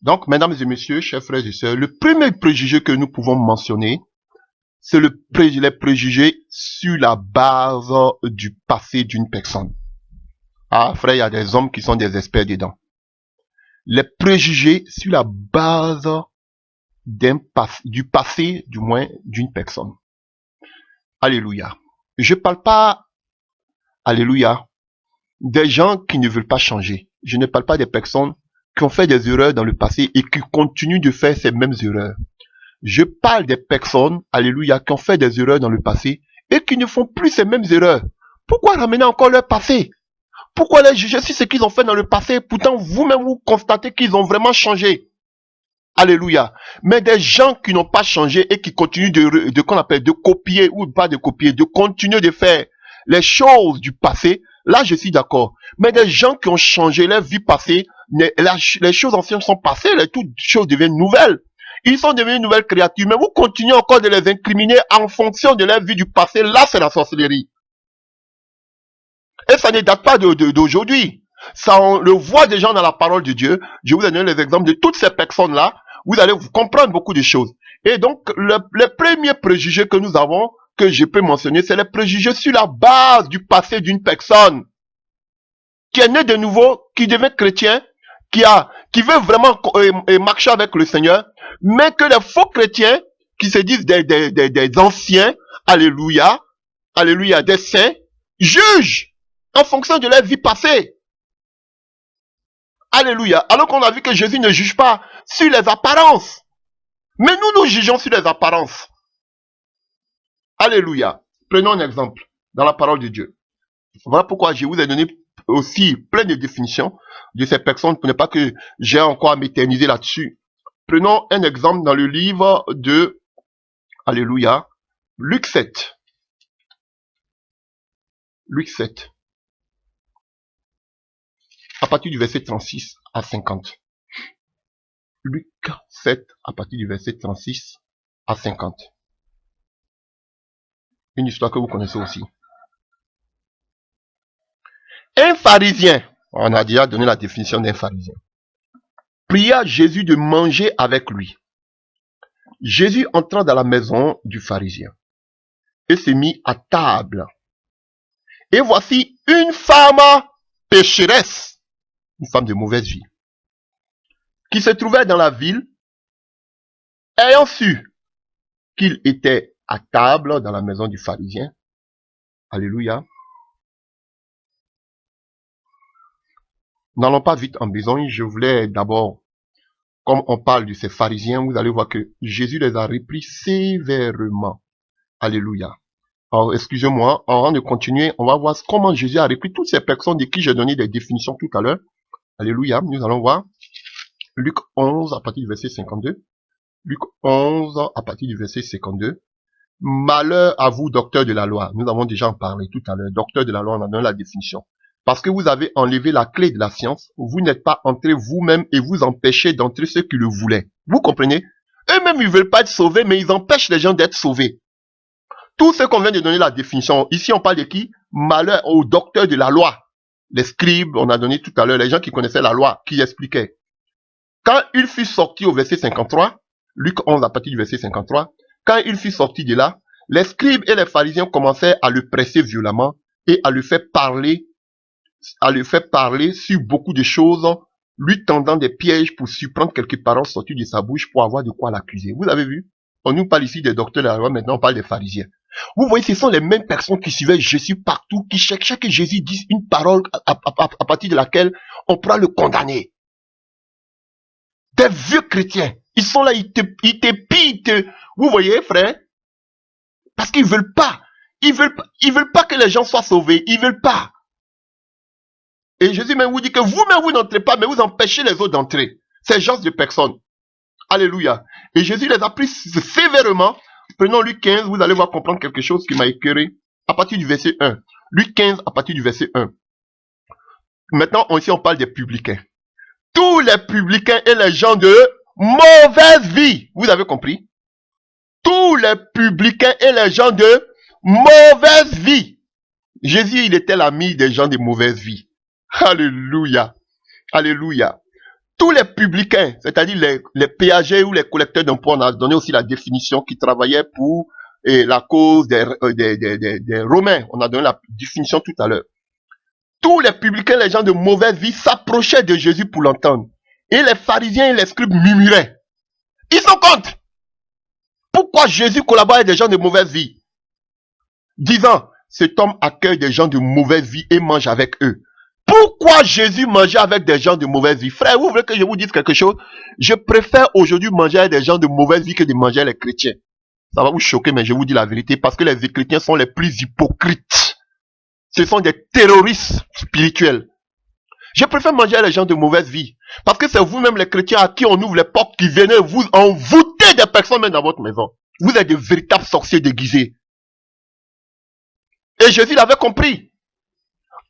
Donc, mesdames et messieurs, chers frères et sœurs, le premier préjugé que nous pouvons mentionner, c'est les préjugés sur la base du passé d'une personne. Ah, frère, il y a des hommes qui sont des experts dedans. Les préjugés sur la base du passé, du moins, d'une personne. Alléluia. Je parle pas, alléluia, des gens qui ne veulent pas changer. Je ne parle pas des personnes qui ont fait des erreurs dans le passé et qui continuent de faire ces mêmes erreurs. Je parle des personnes, alléluia, qui ont fait des erreurs dans le passé et qui ne font plus ces mêmes erreurs. Pourquoi ramener encore leur passé? Pourquoi les juger sur ce qu'ils ont fait dans le passé? Pourtant, vous-même, vous constatez qu'ils ont vraiment changé. Alléluia. Mais des gens qui n'ont pas changé et qui continuent qu'on appelle de copier ou pas de copier, de continuer de faire les choses du passé, là, je suis d'accord. Mais des gens qui ont changé leur vie passée, les choses anciennes sont passées, toutes choses deviennent nouvelles. Ils sont devenus une nouvelle créature, mais vous continuez encore de les incriminer en fonction de leur vie du passé. Là, c'est la sorcellerie. Et ça ne date pas d'aujourd'hui. Ça, on le voit déjà dans la parole de Dieu. Je vous ai donné les exemples de toutes ces personnes-là. Vous allez vous comprendre beaucoup de choses. Et donc, le premier préjugé que nous avons, que je peux mentionner, c'est le préjugé sur la base du passé d'une personne qui est née de nouveau, qui devient chrétien, qui veut vraiment marcher avec le Seigneur, mais que les faux chrétiens, qui se disent des anciens, alléluia, alléluia, des saints, jugent en fonction de leur vie passée. Alléluia. Alors qu'on a vu que Jésus ne juge pas sur les apparences. Mais nous jugeons sur les apparences. Alléluia. Prenons un exemple dans la parole de Dieu. Voilà pourquoi je vous ai donné aussi plein de définitions de ces personnes pour ne pas que j'ai encore à m'éterniser là-dessus. Prenons un exemple dans le livre de, alléluia, Luc 7. Luc 7. À partir du verset 36 à 50. Luc 7, à partir du verset 36 à 50. Une histoire que vous connaissez aussi. Un pharisien, on a déjà donné la définition d'un pharisien, pria Jésus de manger avec lui. Jésus entra dans la maison du pharisien et se mit à table. Et voici une femme pécheresse, une femme de mauvaise vie, qui se trouvait dans la ville, ayant su qu'il était à table dans la maison du pharisien. Alléluia. N'allons pas vite en besogne, je voulais d'abord, comme on parle de ces pharisiens, vous allez voir que Jésus les a repris sévèrement. Alléluia. Alors, excusez-moi, avant de continuer, on va voir comment Jésus a repris toutes ces personnes de qui j'ai donné des définitions tout à l'heure. Alléluia. Nous allons voir Luc 11 à partir du verset 52. Luc 11 à partir du verset 52. Malheur à vous, docteur de la loi. Nous avons déjà en parlé tout à l'heure. Docteur de la loi, on a donné la définition. Parce que vous avez enlevé la clé de la science, vous n'êtes pas entré vous-même et vous empêchez d'entrer ceux qui le voulaient. Vous comprenez? Eux-mêmes, ils veulent pas être sauvés, mais ils empêchent les gens d'être sauvés. Tout ce qu'on vient de donner la définition, ici on parle de qui? Malheur aux docteurs de la loi. Les scribes, on a donné tout à l'heure, les gens qui connaissaient la loi, qui expliquaient. Quand il fut sorti au verset 53, Luc 11 à partir du verset 53, quand il fut sorti de là, les scribes et les pharisiens commençaient à le presser violemment et à le faire parler sur beaucoup de choses, lui tendant des pièges pour surprendre quelques paroles sorties de sa bouche pour avoir de quoi l'accuser. Vous avez vu? On nous parle ici des docteurs de la loi, maintenant on parle des pharisiens. Vous voyez, ce sont les mêmes personnes qui suivaient Jésus partout, qui cherchaient que Jésus dise une parole à partir de laquelle on pourra le condamner. Des vieux chrétiens, ils sont là, ils te pillent, vous voyez, frère? Parce qu'ils veulent pas. Ils veulent pas que les gens soient sauvés. Ils veulent pas. Et Jésus même vous dit que vous-même vous n'entrez pas, mais vous empêchez les autres d'entrer. Ces genres de personnes. Alléluia. Et Jésus les a pris sévèrement. Prenons Luc 15, vous allez voir comprendre quelque chose qui m'a écœuré. À partir du verset 1. Luc 15, à partir du verset 1. Maintenant, ici on parle des publicains. Tous les publicains et les gens de mauvaise vie. Vous avez compris? Tous les publicains et les gens de mauvaise vie. Jésus, il était l'ami des gens de mauvaise vie. Alléluia. Alléluia. Tous les publicains, c'est-à-dire les péagers ou les collecteurs d'impôts, on a donné aussi la définition, qui travaillaient pour la cause des Romains. On a donné la définition tout à l'heure. Tous les publicains, les gens de mauvaise vie, s'approchaient de Jésus pour l'entendre. Et les pharisiens et les scribes murmuraient. Ils sont contre. Pourquoi Jésus collabore avec des gens de mauvaise vie? Disant, cet homme accueille des gens de mauvaise vie et mange avec eux. Pourquoi Jésus mangeait avec des gens de mauvaise vie? Frère, vous voulez que je vous dise quelque chose? Je préfère aujourd'hui manger avec des gens de mauvaise vie que de manger avec les chrétiens. Ça va vous choquer, mais je vous dis la vérité, parce que les chrétiens sont les plus hypocrites. Ce sont des terroristes spirituels. Je préfère manger avec les gens de mauvaise vie. Parce que c'est vous-même les chrétiens à qui on ouvre les portes qui viennent vous envoûter des personnes même dans votre maison. Vous êtes de véritables sorciers déguisés. Et Jésus l'avait compris.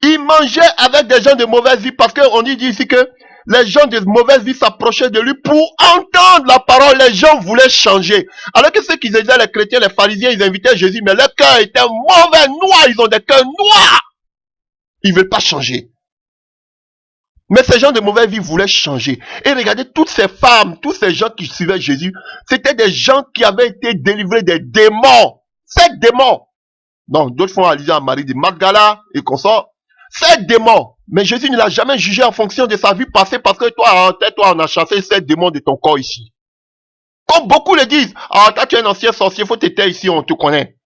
Il mangeait avec des gens de mauvaise vie parce qu'on dit ici que les gens de mauvaise vie s'approchaient de lui pour entendre la parole. Les gens voulaient changer. Alors que ceux qui disaient, les chrétiens, les pharisiens, ils invitaient Jésus, mais leur cœur était mauvais, noir. Ils ont des cœurs noirs. Ils ne veulent pas changer. Mais ces gens de mauvaise vie voulaient changer. Et regardez, toutes ces femmes, tous ces gens qui suivaient Jésus, c'était des gens qui avaient été délivrés des démons. 7 démons. Donc, d'autres font allusion à Marie de Magdala et consort. 7 démons. Mais Jésus ne l'a jamais jugé en fonction de sa vie passée parce que toi, on a chassé 7 démons de ton corps ici. Comme beaucoup le disent. Ah, toi, tu es un ancien sorcier, faut t'éteindre ici, on te connaît.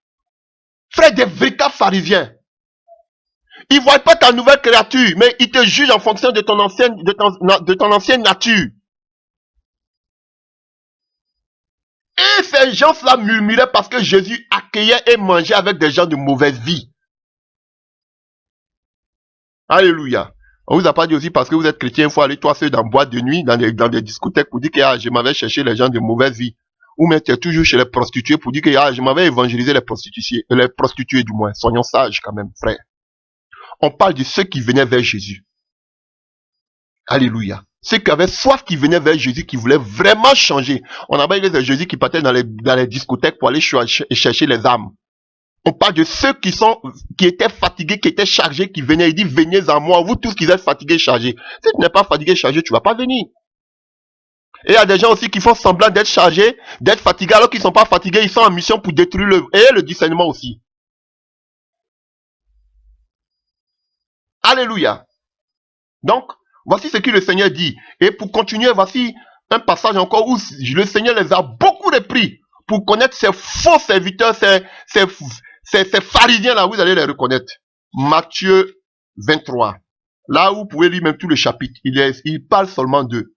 Frère, des véritables pharisiens. Ils ne voient pas ta nouvelle créature, mais ils te jugent en fonction de ton ancienne nature. Et ces gens-là murmuraient parce que Jésus accueillait et mangeait avec des gens de mauvaise vie. Alléluia. On vous a pas dit aussi parce que vous êtes chrétien, il faut aller toi seul dans boîte de nuit, dans des discothèques pour dire que je m'avais cherché les gens de mauvaise vie. Ou même tu es toujours chez les prostituées pour dire que je m'avais évangélisé les prostituées du moins. Soyons sages quand même, frère. On parle de ceux qui venaient vers Jésus. Alléluia. Ceux qui avaient soif qui venaient vers Jésus, qui voulaient vraiment changer. On a parlé de Jésus qui partait dans les discothèques pour aller chercher les âmes. On parle de ceux qui étaient fatigués, qui étaient chargés, qui venaient. Il dit, venez à moi, vous tous qui êtes fatigués, chargés. Si tu n'es pas fatigué, chargé, tu ne vas pas venir. Et il y a des gens aussi qui font semblant d'être chargés, d'être fatigués, alors qu'ils ne sont pas fatigués, ils sont en mission pour détruire le discernement aussi. Alléluia. Donc, voici ce que le Seigneur dit. Et pour continuer, voici un passage encore où le Seigneur les a beaucoup repris pour connaître ces faux serviteurs, ces pharisiens-là, vous allez les reconnaître. Matthieu 23. Là où vous pouvez lire même tout le chapitre. Il parle seulement d'eux.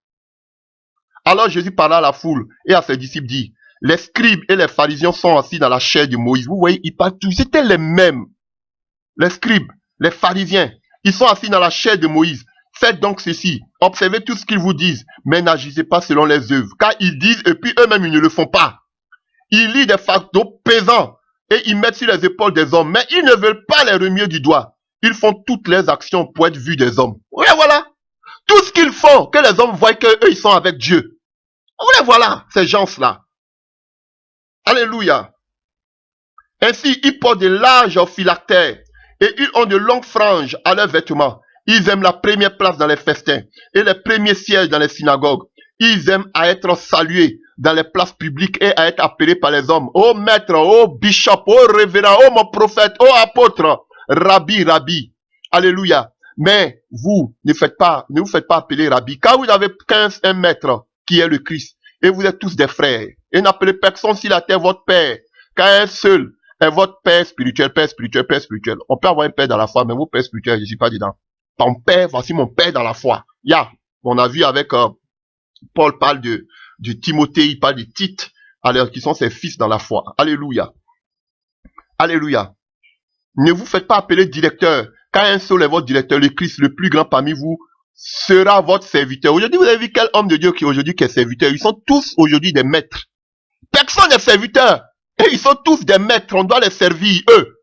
Alors Jésus parla à la foule et à ses disciples dit, les scribes et les pharisiens sont assis dans la chair de Moïse. Vous voyez, ils parlent tous. C'était les mêmes. Les scribes, les pharisiens, ils sont assis dans la chair de Moïse. Faites donc ceci, observez tout ce qu'ils vous disent, mais n'agissez pas selon les œuvres, car ils disent et puis eux-mêmes ils ne le font pas. Ils lisent des fardeaux pesants et ils mettent sur les épaules des hommes, mais ils ne veulent pas les remuer du doigt. Ils font toutes les actions pour être vus des hommes. Oui, voilà. Tout ce qu'ils font, que les hommes voient qu'eux ils sont avec Dieu. Oui, voilà, ces gens-là. Alléluia. Ainsi, ils portent de larges phylactères et ils ont de longues franges à leurs vêtements. Ils aiment la première place dans les festins et les premiers sièges dans les synagogues. Ils aiment à être salués dans les places publiques et à être appelés par les hommes. Oh maître, oh bishop, oh révérend, oh mon prophète, oh apôtre, rabbi, rabbi. Alléluia. Mais vous ne vous faites pas appeler rabbi, car vous n'avez qu'un maître qui est le Christ. Et vous êtes tous des frères. Et n'appelez personne sur la terre votre père, car un seul est votre père spirituel, père spirituel, père spirituel. On peut avoir un père dans la foi, mais vos pères spirituels, je ne suis pas dedans. Ton père, voici mon père dans la foi. On a vu avec Paul parle de Timothée, il parle de Tite, alors qui sont ses fils dans la foi. Alléluia. Alléluia. Ne vous faites pas appeler directeur, car un seul est votre directeur, le Christ, le plus grand parmi vous, sera votre serviteur. Aujourd'hui, vous avez vu quel homme de Dieu qui aujourd'hui est serviteur? Ils sont tous aujourd'hui des maîtres. Personne n'est serviteur. Et ils sont tous des maîtres. On doit les servir, eux.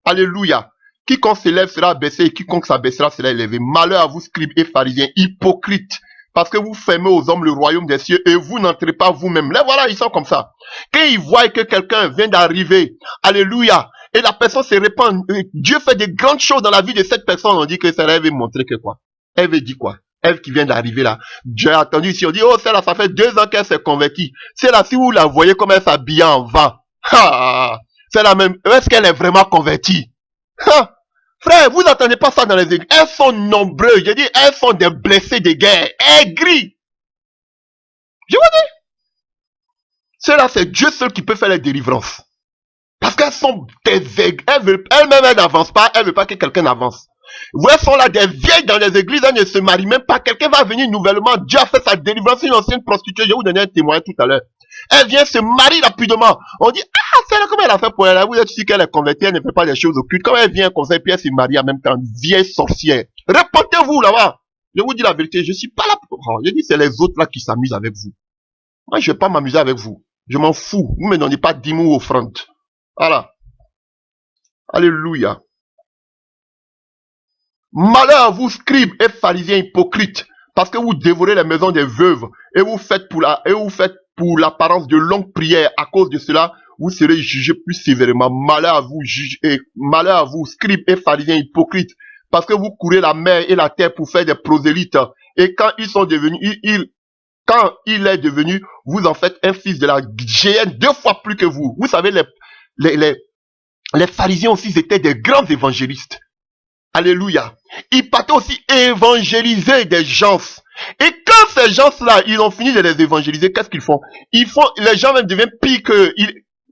Alléluia. Quiconque s'élève sera abaissé et quiconque s'abaissera sera élevé. Malheur à vous, scribes et pharisiens, hypocrites. Parce que vous fermez aux hommes le royaume des cieux et vous n'entrez pas vous-même. Là, voilà, ils sont comme ça. Quand ils voient que quelqu'un vient d'arriver, alléluia, et la personne se répand, Dieu fait de grandes choses dans la vie de cette personne, on dit que ça veut montrer que quoi? Elle veut dire quoi? Elle qui vient d'arriver là. Dieu a attendu ici. On dit, oh, celle-là, ça fait 2 ans qu'elle s'est convertie. Celle-là, si vous la voyez comme elle s'habille en vent. Celle-là même, est-ce qu'elle est vraiment convertie? Ha! Frère, vous n'entendez pas ça dans les églises. Elles sont nombreuses. Je dis, elles sont des blessés de guerre. Aigris. Je vous dis. Cela, c'est Dieu seul qui peut faire les délivrances. Parce qu'elles sont des aigris. Elles-mêmes, elles n'avancent pas. Elles ne veulent pas que quelqu'un avance. Vous, elles sont là, des vieilles dans les églises. Elles ne se marient même pas. Quelqu'un va venir nouvellement. Dieu a fait sa délivrance. Une ancienne prostituée. Je vais vous donner un témoin tout à l'heure. Elle vient se marier rapidement. On dit, ah, c'est là, comment elle a fait pour elle? Vous êtes sûr qu'elle est convertie, elle ne fait pas des choses occultes. Quand elle vient comme ça, et puis elle se marie en même temps, vieille sorcière. Répondez-vous là-bas. Je vous dis la vérité, je suis pas là pour... Je dis, c'est les autres là qui s'amusent avec vous. Moi, je vais pas m'amuser avec vous. Je m'en fous. Vous me donnez pas 10 mots offrande. Voilà. Alléluia. Malheur à vous, scribes et pharisiens hypocrites, parce que vous dévorez les maisons des veuves et vous faites pour l'apparence de longues prières. À cause de cela, vous serez jugés plus sévèrement. Malheur à vous, scribes et pharisiens hypocrites, parce que vous courez la mer et la terre pour faire des prosélytes. Et quand ils sont devenus, quand il est devenu, vous en faites un fils de la géhenne 2 fois plus que vous. Vous savez, les pharisiens aussi étaient des grands évangélistes. Alléluia. Ils partaient aussi évangéliser des gens. Et quand ces gens-là, ils ont fini de les évangéliser, qu'est-ce qu'ils font? Les gens même deviennent pires que,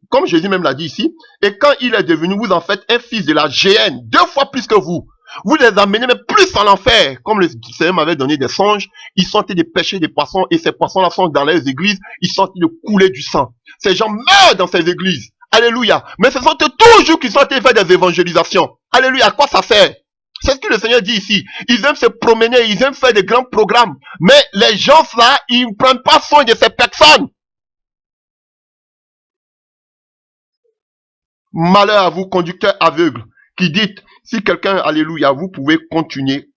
comme Jésus même l'a dit ici. Et quand il est devenu, vous en faites un fils de la géhenne 2 fois plus que vous. Vous les amenez même plus en enfer. Comme le Seigneur m'avait donné des songes, ils sont en train de pêcher des poissons et ces poissons-là sont dans les églises, ils sont en train de couler du sang. Ces gens meurent dans ces églises. Alléluia. Mais ce sont toujours qui sont en train de faire des évangélisations. Alléluia. À quoi ça sert? C'est ce que le Seigneur dit ici. Ils aiment se promener, ils aiment faire des grands programmes. Mais les gens là, ils ne prennent pas soin de ces personnes. Malheur à vous, conducteurs aveugles, qui dites, si quelqu'un, alléluia, vous pouvez continuer.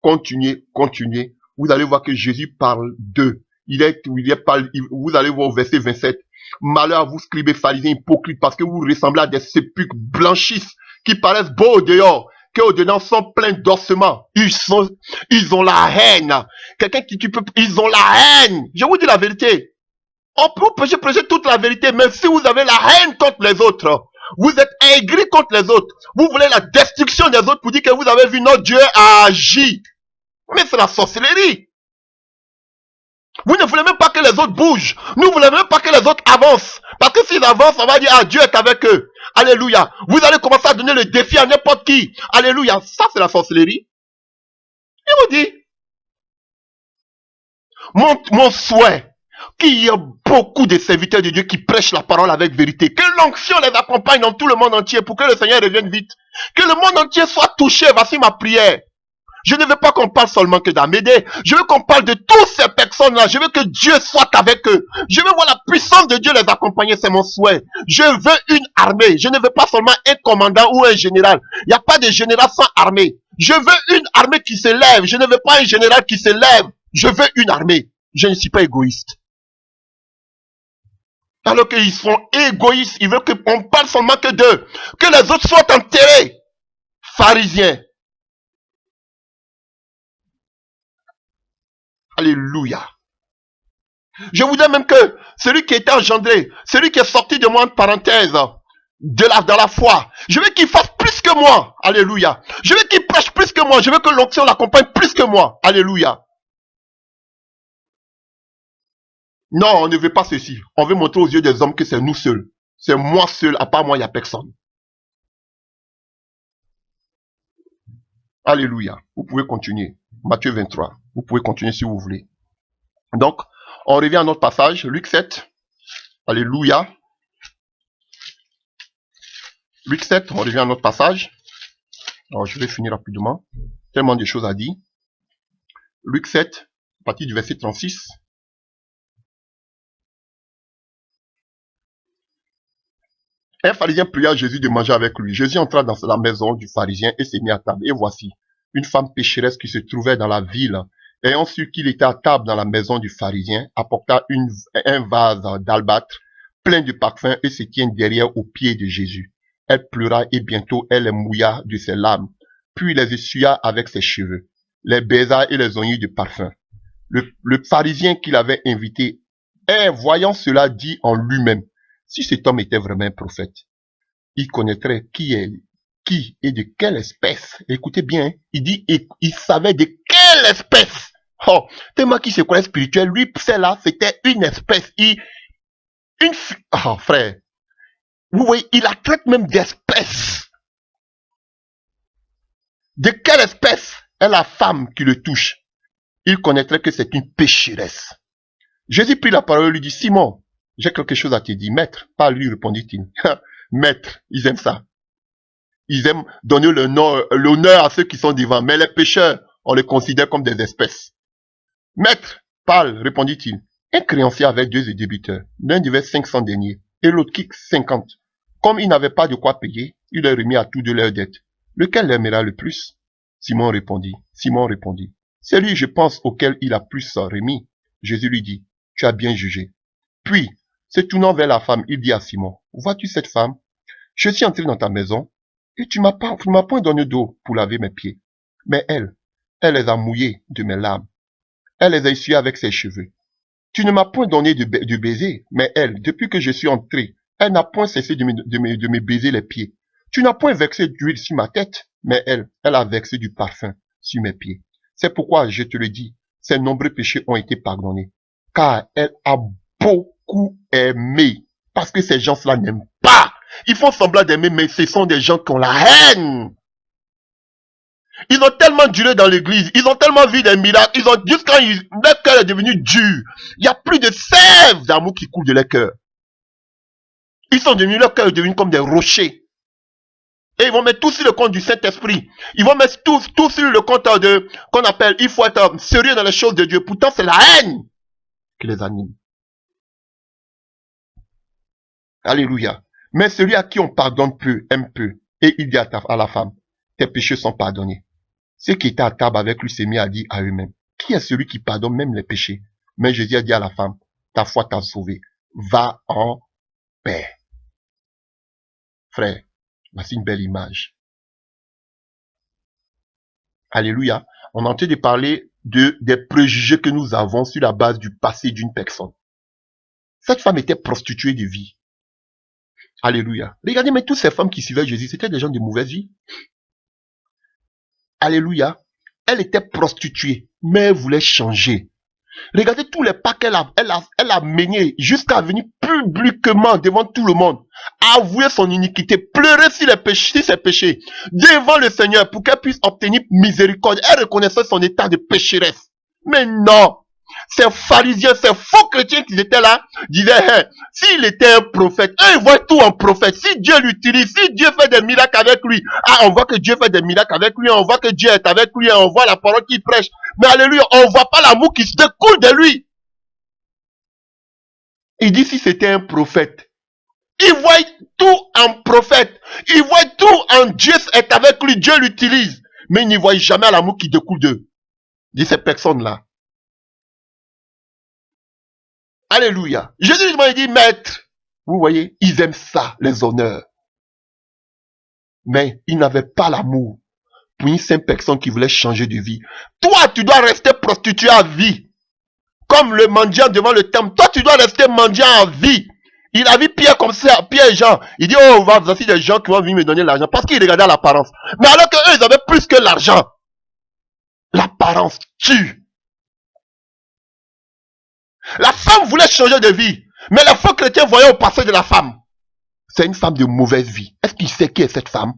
Vous allez voir que Jésus parle d'eux. Vous allez voir au verset 27. Malheur à vous, scribes et pharisiens hypocrites, parce que vous ressemblez à des sépulcres blanchis qui paraissent beaux au dehors, qui au dedans sont pleins d'ossements. Ils ont la haine. Quelqu'un ils ont la haine. Je vous dis la vérité. On peut prêcher toute la vérité, mais si vous avez la haine contre les autres, vous êtes aigris contre les autres, vous voulez la destruction des autres pour dire que vous avez vu notre Dieu agir. Mais c'est la sorcellerie. Vous ne voulez même pas que les autres bougent. Nous ne voulons même pas que les autres avancent. Parce que s'ils avancent, on va dire, ah, Dieu est avec eux. Alléluia. Vous allez commencer à donner le défi à n'importe qui. Alléluia. Ça, c'est la sorcellerie. Il vous dit. Mon souhait, qu'il y a beaucoup de serviteurs de Dieu qui prêchent la parole avec vérité. Que l'onction les accompagne dans tout le monde entier pour que le Seigneur revienne vite. Que le monde entier soit touché. Voici ma prière. Je ne veux pas qu'on parle seulement que d'Amédée. Je veux qu'on parle de toutes ces personnes-là. Je veux que Dieu soit avec eux. Je veux voir la puissance de Dieu les accompagner. C'est mon souhait. Je veux une armée. Je ne veux pas seulement un commandant ou un général. Il n'y a pas de général sans armée. Je veux une armée qui se lève. Je ne veux pas un général qui se lève. Je veux une armée. Je ne suis pas égoïste. Alors qu'ils sont égoïstes. Ils veulent qu'on parle seulement que d'eux. Que les autres soient enterrés. Pharisiens. Alléluia. Je vous dis même que celui qui était engendré, celui qui est sorti de moi entre parenthèses, dans la foi, je veux qu'il fasse plus que moi. Alléluia. Je veux qu'il prêche plus que moi. Je veux que l'onction l'accompagne plus que moi. Alléluia. Non, on ne veut pas ceci. On veut montrer aux yeux des hommes que c'est nous seuls. C'est moi seul. À part moi, il n'y a personne. Alléluia. Vous pouvez continuer. Matthieu 23. Vous pouvez continuer si vous voulez. Donc, on revient à notre passage, Luc 7. Alléluia. Luc 7, on revient à notre passage. Alors, je vais finir rapidement. Tellement de choses à dire. Luc 7, à partir du verset 36. Un pharisien pria Jésus de manger avec lui. Jésus entra dans la maison du pharisien et s'est mis à table. Et voici, une femme pécheresse qui se trouvait dans la ville, ayant su qu'il était à table dans la maison du pharisien, apporta un vase d'albâtre plein de parfums et se tient derrière aux pieds de Jésus. Elle pleura et bientôt elle les mouilla de ses larmes, puis les essuya avec ses cheveux, les baisa et les oignit de parfum. Le pharisien qu'il avait invité, voyant cela, dit en lui-même, si cet homme était vraiment un prophète, il connaîtrait qui et de quelle espèce. Écoutez bien, il dit, il savait de quelle espèce. Oh, tellement qu'il se connaît spirituel, lui, celle-là, c'était une espèce. Oh, frère, vous voyez, il la traite même d'espèce. De quelle espèce est la femme qui le touche? Il connaîtrait que c'est une pécheresse. Jésus prit la parole et lui dit, Simon, j'ai quelque chose à te dire. Maître, pas lui, répondit-il. Maître, ils aiment ça. Ils aiment donner l'honneur à ceux qui sont devant. Mais les pécheurs, on les considère comme des espèces. Maître, parle, répondit-il. Un créancier avait 2 débiteurs. L'un devait 500 deniers et l'autre 50. Comme il n'avait pas de quoi payer, il leur remis à tous 2 leurs dettes. Lequel l'aimera le plus? Simon répondit. C'est lui, je pense, auquel il a plus remis. Jésus lui dit, tu as bien jugé. Puis, se tournant vers la femme, il dit à Simon, vois-tu cette femme? Je suis entré dans ta maison et tu m'as point donné d'eau pour laver mes pieds. Mais elle les a mouillés de mes larmes. Elle les a essuyés avec ses cheveux. Tu ne m'as point donné de baiser, mais elle, depuis que je suis entré, elle n'a point cessé de me baiser les pieds. Tu n'as point versé d'huile sur ma tête, mais elle a versé du parfum sur mes pieds. C'est pourquoi je te le dis, ses nombreux péchés ont été pardonnés, car elle a beaucoup aimé, parce que ces gens-là n'aiment pas. Ils font semblant d'aimer, mais ce sont des gens qui ont la haine. Ils ont tellement duré dans l'église, ils ont tellement vu des miracles, jusqu'à leur cœur est devenu dur. Il n'y a plus de sève d'amour qui coule de leur cœur. Leur cœur est devenu comme des rochers. Et ils vont mettre tout sur le compte du Saint-Esprit. Ils vont mettre tout sur le compte qu'on appelle, il faut être sérieux dans les choses de Dieu. Pourtant, c'est la haine qui les anime. Alléluia. Mais celui à qui on pardonne peu, aime peu. Et il dit à la femme, tes péchés sont pardonnés. Ceux qui étaient à table avec lui s'est mis à dire à eux-mêmes, qui est celui qui pardonne même les péchés? Mais Jésus a dit à la femme, ta foi t'a sauvé. Va en paix. Frère, voici une belle image. Alléluia. On est en train de parler des préjugés que nous avons sur la base du passé d'une personne. Cette femme était prostituée de vie. Alléluia. Regardez, mais toutes ces femmes qui suivaient Jésus, c'était des gens de mauvaise vie. Alléluia. Elle était prostituée, mais elle voulait changer. Regardez tous les pas qu'elle a menés jusqu'à venir publiquement devant tout le monde, avouer son iniquité, pleurer sur ses péchés devant le Seigneur pour qu'elle puisse obtenir miséricorde. Elle reconnaissait son état de pécheresse. Mais non, ces pharisiens, ces faux chrétiens qui étaient là, disaient, hey, s'il était un prophète, ils voient tout en prophète. Si Dieu l'utilise, si Dieu fait des miracles avec lui, on voit que Dieu fait des miracles avec lui, on voit que Dieu est avec lui, on voit la parole qu'il prêche. Mais alléluia, on voit pas l'amour qui se découle de lui. Il dit si c'était un prophète. Il voit tout en prophète. Il voit tout en Dieu est avec lui, Dieu l'utilise. Mais il n'y voit jamais l'amour qui découle de ces personnes-là. Alléluia. Jésus lui dit, maître, vous voyez, ils aiment ça, les honneurs. Mais ils n'avaient pas l'amour pour une simple personne qui voulait changer de vie. Toi, tu dois rester prostitué à vie. Comme le mendiant devant le temple. Toi, tu dois rester mendiant à vie. Il a vu Pierre comme ça, Pierre et Jean. Il dit, oh, voici des gens qui vont venir me donner l'argent. Parce qu'il regardait l'apparence. Mais alors qu'eux, ils avaient plus que l'argent. L'apparence tue. La femme voulait changer de vie. Mais les faux chrétiens voyaient au passé de la femme. C'est une femme de mauvaise vie. Est-ce qu'il sait qui est cette femme?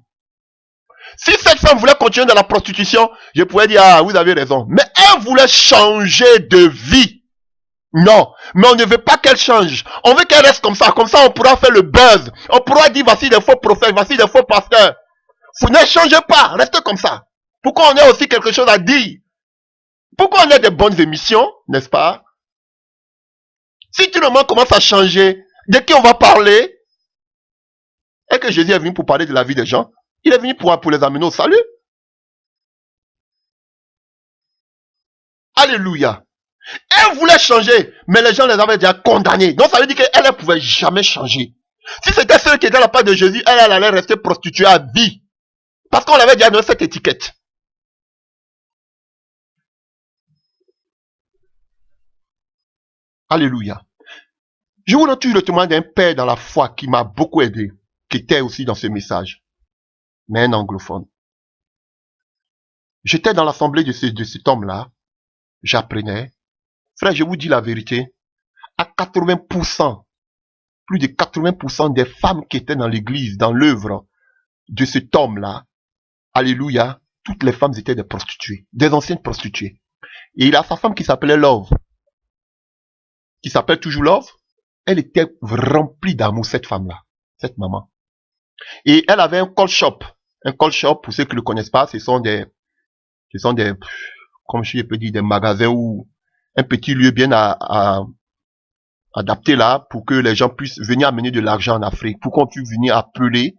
Si cette femme voulait continuer dans la prostitution, je pourrais dire, ah, vous avez raison. Mais elle voulait changer de vie. Non, mais on ne veut pas qu'elle change. On veut qu'elle reste comme ça. Comme ça, on pourra faire le buzz. On pourra dire, voici des faux prophètes, voici des faux pasteurs. Vous ne changez pas, restez comme ça. Pourquoi on a aussi quelque chose à dire? Pourquoi on a des bonnes émissions, n'est-ce pas? Si tout le monde commence à changer, de qui on va parler? Est-ce que Jésus est venu pour parler de la vie des gens? Il est venu pour les amener au salut. Alléluia. Elle voulait changer, mais les gens les avaient déjà condamnés. Donc ça veut dire qu'elle ne pouvait jamais changer. Si c'était celle qui était à la part de Jésus, elle allait rester prostituée à vie. Parce qu'on l'avait déjà donné cette étiquette. Alléluia. Je vous donne toujours le témoin d'un père dans la foi qui m'a beaucoup aidé, qui était aussi dans ce message, mais un anglophone. J'étais dans l'assemblée de cet homme-là, j'apprenais. Frère, je vous dis la vérité, à 80%, plus de 80% des femmes qui étaient dans l'église, dans l'œuvre de cet homme-là, alléluia, toutes les femmes étaient des prostituées, des anciennes prostituées. Et il a sa femme qui s'appelait Love, qui s'appelle toujours Love. Elle était remplie d'amour, cette femme-là, cette maman. Et elle avait un call shop. Un call shop, pour ceux qui ne le connaissent pas, ce sont des, comme je peux dire, des magasins ou un petit lieu bien adapté là, pour que les gens puissent venir amener de l'argent en Afrique, pour qu'on puisse venir appeler,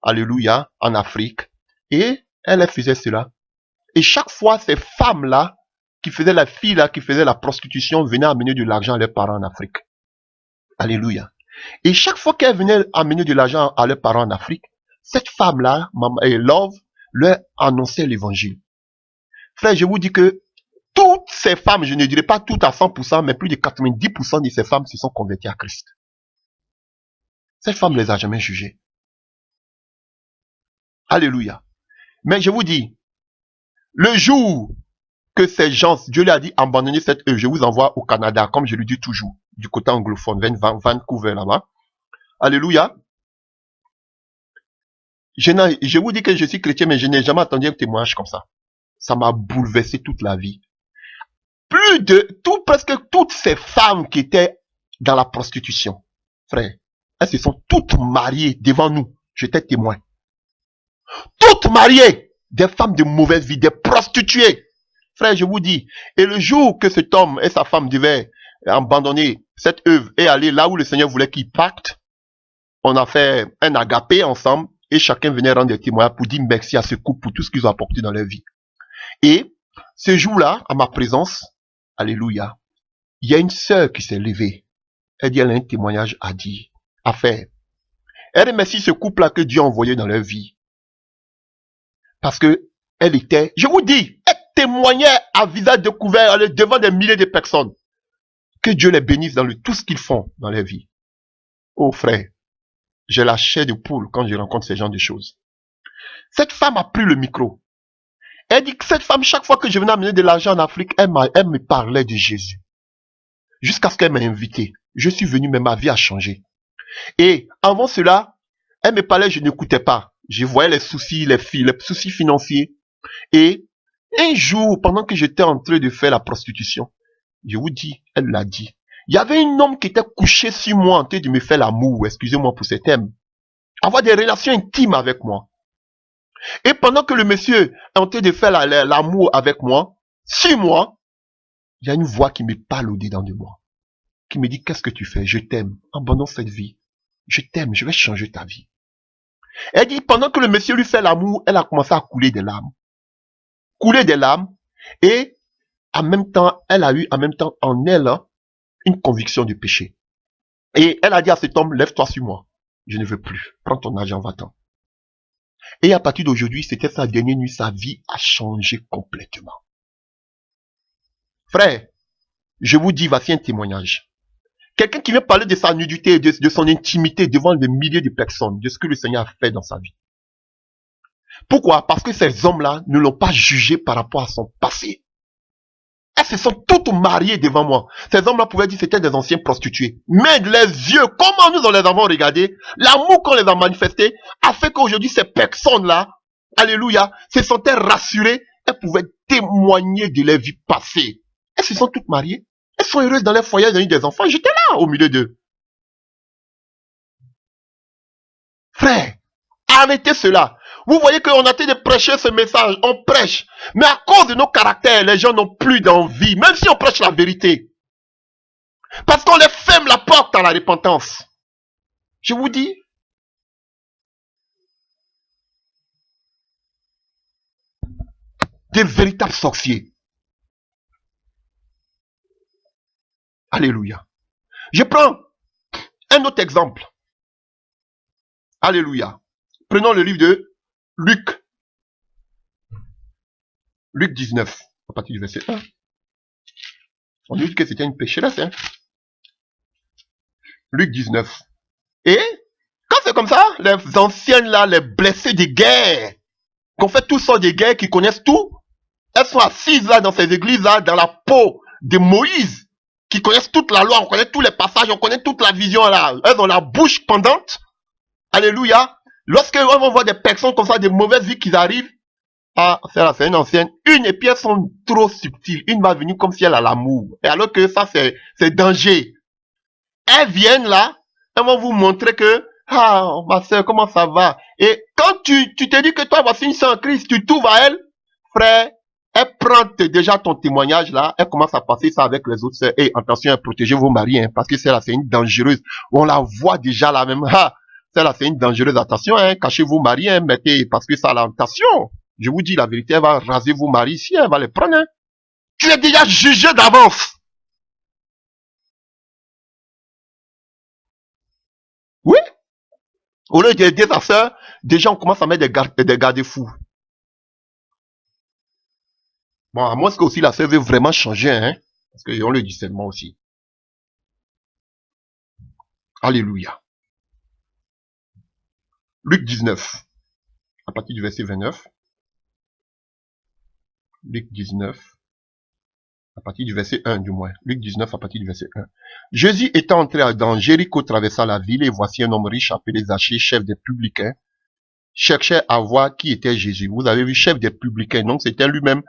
alléluia, en Afrique. Et elle faisait cela. Et chaque fois, ces femmes-là, qui faisaient la fille là, qui faisait la prostitution, venaient amener de l'argent à leurs parents en Afrique. Alléluia. Et chaque fois qu'elle venait amener de l'argent à leurs parents en Afrique, cette femme-là, Love, leur annonçait l'évangile. Frère, je vous dis que toutes ces femmes, je ne dirais pas toutes à 100%, mais plus de 90% de ces femmes se sont converties à Christ. Cette femme ne les a jamais jugées. Alléluia. Mais je vous dis, le jour que ces gens, Dieu leur a dit, abandonnez cette œuvre, je vous envoie au Canada, comme je le dis toujours, du côté anglophone, Vancouver là-bas. Alléluia. Je vous dis que je suis chrétien, mais je n'ai jamais entendu un témoignage comme ça. Ça m'a bouleversé toute la vie. Presque toutes ces femmes qui étaient dans la prostitution, frère, elles se sont toutes mariées devant nous. J'étais témoin. Toutes mariées, des femmes de mauvaise vie, des prostituées. Frère, je vous dis, et le jour que cet homme et sa femme devaient abandonner cette œuvre et aller là où le Seigneur voulait qu'ils partent, on a fait un agapé ensemble et chacun venait rendre des témoignages pour dire merci à ce couple pour tout ce qu'ils ont apporté dans leur vie. Et ce jour-là, à ma présence, alléluia, il y a une sœur qui s'est levée. Elle dit, elle a un témoignage à dire, à faire. Elle remercie ce couple-là que Dieu a envoyé dans leur vie. Parce que elle était, je vous dis, elle témoignait à visage découvert devant des milliers de personnes. Que Dieu les bénisse dans tout ce qu'ils font dans leur vie. Oh frère, j'ai la chair de poule quand je rencontre ce genre de choses. Cette femme a pris le micro. Elle dit que cette femme, chaque fois que je venais amener de l'argent en Afrique, elle me parlait de Jésus. Jusqu'à ce qu'elle m'ait invité. Je suis venu, mais ma vie a changé. Et avant cela, elle me parlait, je n'écoutais pas. Je voyais les soucis, les soucis financiers. Et un jour, pendant que j'étais en train de faire la prostitution, je vous dis, elle l'a dit. Il y avait un homme qui était couché sur moi en train de me faire l'amour, excusez-moi pour ce thème. Avoir des relations intimes avec moi. Et pendant que le monsieur est en train de faire l'amour avec moi, sur moi, il y a une voix qui me parle au-dedans de moi. Qui me dit, qu'est-ce que tu fais? Je t'aime. Abandonne cette vie. Je t'aime, je vais changer ta vie. Elle dit, pendant que le monsieur lui fait l'amour, elle a commencé à couler des larmes. Couler des larmes. Et en même temps, elle a eu en même temps en elle une conviction du péché. Et elle a dit à cet homme, lève-toi sur moi. Je ne veux plus. Prends ton argent, va-t'en. Et à partir d'aujourd'hui, c'était sa dernière nuit, sa vie a changé complètement. Frère, je vous dis, voici un témoignage. Quelqu'un qui vient parler de sa nudité, de son intimité devant des milliers de personnes, de ce que le Seigneur a fait dans sa vie. Pourquoi? Parce que ces hommes-là ne l'ont pas jugé par rapport à son passé. Elles se sont toutes mariées devant moi. Ces hommes-là pouvaient dire que c'était des anciens prostitués. Mais les yeux, comment nous les avons regardés, l'amour qu'on les a manifesté, a fait qu'aujourd'hui ces personnes-là, alléluia, se sentaient rassurées. Elles pouvaient témoigner de leur vie passée. Elles se sont toutes mariées. Elles sont heureuses dans leur foyer, elles ont eu des enfants. J'étais là au milieu d'eux. Frère, arrêtez cela. Vous voyez qu'on a été de prêcher ce message, on prêche. Mais à cause de nos caractères, les gens n'ont plus d'envie, même si on prêche la vérité. Parce qu'on les ferme la porte à la repentance. Je vous dis, des véritables sorciers. Alléluia. Je prends un autre exemple. Alléluia. Prenons le livre de Luc. Luc 19, à partir du verset 1. On dit que c'était une pécheresse. Hein? Luc 19. Et quand c'est comme ça, les anciennes là, les blessés de guerre, qu'on fait tout ça de guerre, qui connaissent tout, elles sont assises là dans ces églises là, dans la peau de Moïse, qui connaissent toute la loi, on connaît tous les passages, on connaît toute la vision là. Elles ont la bouche pendante. Alléluia. Lorsque on voit des personnes comme ça, des mauvaises vies qui arrivent, ah, c'est une ancienne. Une, et puis elles sont trop subtiles. Une va venir comme si elle a l'amour. Et alors que ça, c'est danger. Elles viennent là, elles vont vous montrer que, ah, ma soeur, comment ça va? Et quand tu te dis que toi, voici une sœur en Christ, tu t'ouvres à elle, frère, elle prend déjà ton témoignage là, elle commence à passer ça avec les autres sœurs. Et attention, protégez vos maris, hein, parce que celle-là, c'est une dangereuse. On la voit déjà là même. Ah, celle-là, c'est une dangereuse. Attention, hein, cachez vos maris, hein, mettez, parce que ça, attention. Je vous dis la vérité, elle va raser vos maris ici, elle va les prendre. Hein. Tu es déjà jugé d'avance. Oui. Au lieu de dire à ça, déjà on commence à mettre des garde-fous. Bon, à moins que aussi la sœur veut vraiment changer, hein, parce qu'ils ont le discernement aussi. Alléluia. Luc 19, à partir du verset 29. Luc 19, à partir du verset 1 du moins. Luc 19, à partir du verset 1. Jésus étant entré dans Jéricho, traversa la ville, et voici un homme riche appelé Zachée, chef des publicains, cherchait à voir qui était Jésus. Vous avez vu, chef des publicains, donc c'était lui-même,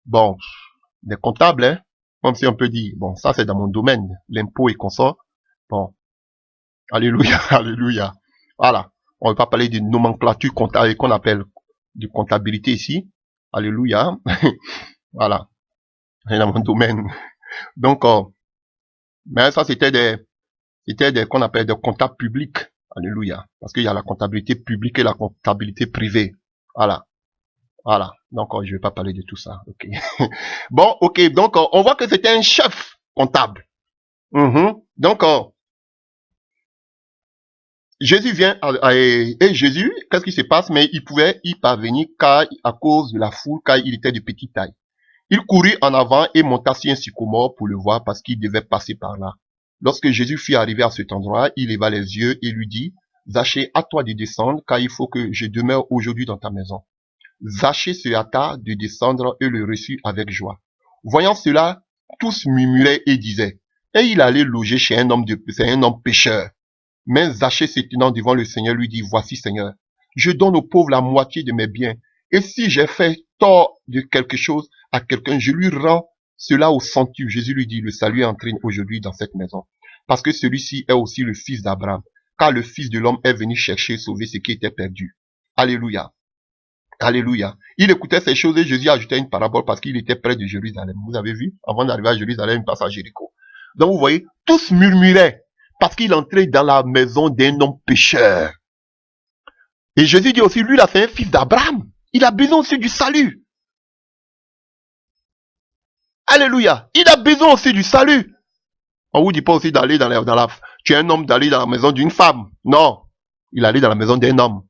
bon, des comptables, hein, comme si on peut dire, bon, ça c'est dans mon domaine, l'impôt et consort. Bon, alléluia, alléluia. Voilà, on ne va pas parler de nomenclature comptable qu'on appelle de comptabilité ici. Alléluia. Voilà, c'est dans mon domaine. Donc, mais ça c'était des qu'on appelle des comptables publics. Alléluia. Parce qu'il y a la comptabilité publique et la comptabilité privée. Voilà. Voilà. Donc, je vais pas parler de tout ça. Ok. Bon, ok. Donc, on voit que c'était un chef comptable. Donc, Jésus vient et Jésus, qu'est-ce qui se passe? Mais il pouvait y parvenir car à cause de la foule, car il était de petite taille. Il courut en avant et monta sur un sycomore pour le voir parce qu'il devait passer par là. Lorsque Jésus fut arrivé à cet endroit, il leva les yeux et lui dit, Zachée, à toi de descendre, car il faut que je demeure aujourd'hui dans ta maison. Zachée se hâta de descendre et le reçut avec joie. Voyant cela, tous murmuraient et disaient, et il allait loger chez un homme pécheur. Mais Zachée se tenant devant le Seigneur lui dit, voici Seigneur, je donne aux pauvres la moitié de mes biens, et si j'ai fait tort de quelque chose à quelqu'un, je lui rends cela au centuple. Jésus lui dit, le salut est entré aujourd'hui dans cette maison, parce que celui-ci est aussi le fils d'Abraham, car le fils de l'homme est venu chercher et sauver ce qui était perdu. Alléluia. Alléluia. Il écoutait ces choses et Jésus ajoutait une parabole parce qu'il était près de Jérusalem. Vous avez vu, avant d'arriver à Jérusalem, il passe à Jéricho. Donc vous voyez, tous murmuraient parce qu'il entrait dans la maison d'un homme pécheur. Et Jésus dit aussi, lui là, c'est un fils d'Abraham. Il a besoin aussi du salut. Alléluia. Il a besoin aussi du salut. On vous dit pas aussi d'aller tu es un homme d'aller dans la maison d'une femme. Non. Il allait dans la maison d'un homme.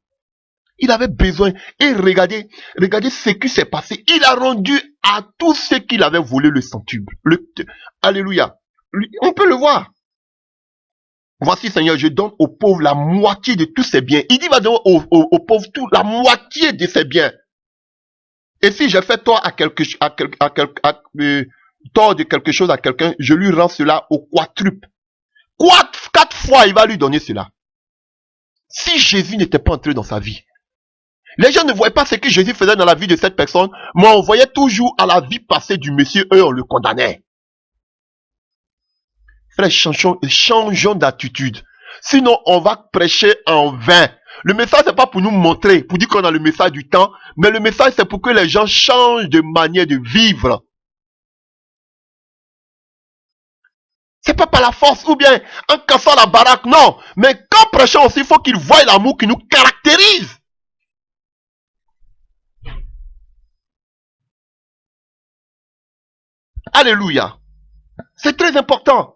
Il avait besoin. Et regardez ce qui s'est passé. Il a rendu à tous ceux qu'il avait volé le centuple. Alléluia. On peut le voir. Voici, Seigneur, je donne aux pauvres la moitié de tous ses biens. Il dit, va donner aux pauvres tout, la moitié de ses biens. Et si j'ai fait tort tort de quelque chose à quelqu'un, je lui rends cela au quadruple. 4 fois, il va lui donner cela. Si Jésus n'était pas entré dans sa vie, les gens ne voyaient pas ce que Jésus faisait dans la vie de cette personne, mais on voyait toujours à la vie passée du monsieur, eux, on le condamnait. Frère, changeons d'attitude. Sinon, on va prêcher en vain. Le message, c'est pas pour nous montrer, pour dire qu'on a le message du temps, mais le message, c'est pour que les gens changent de manière de vivre. C'est pas par la force ou bien en cassant la baraque, non. Mais quand prêchons aussi, il faut qu'ils voient l'amour qui nous caractérise. Alléluia. C'est très important.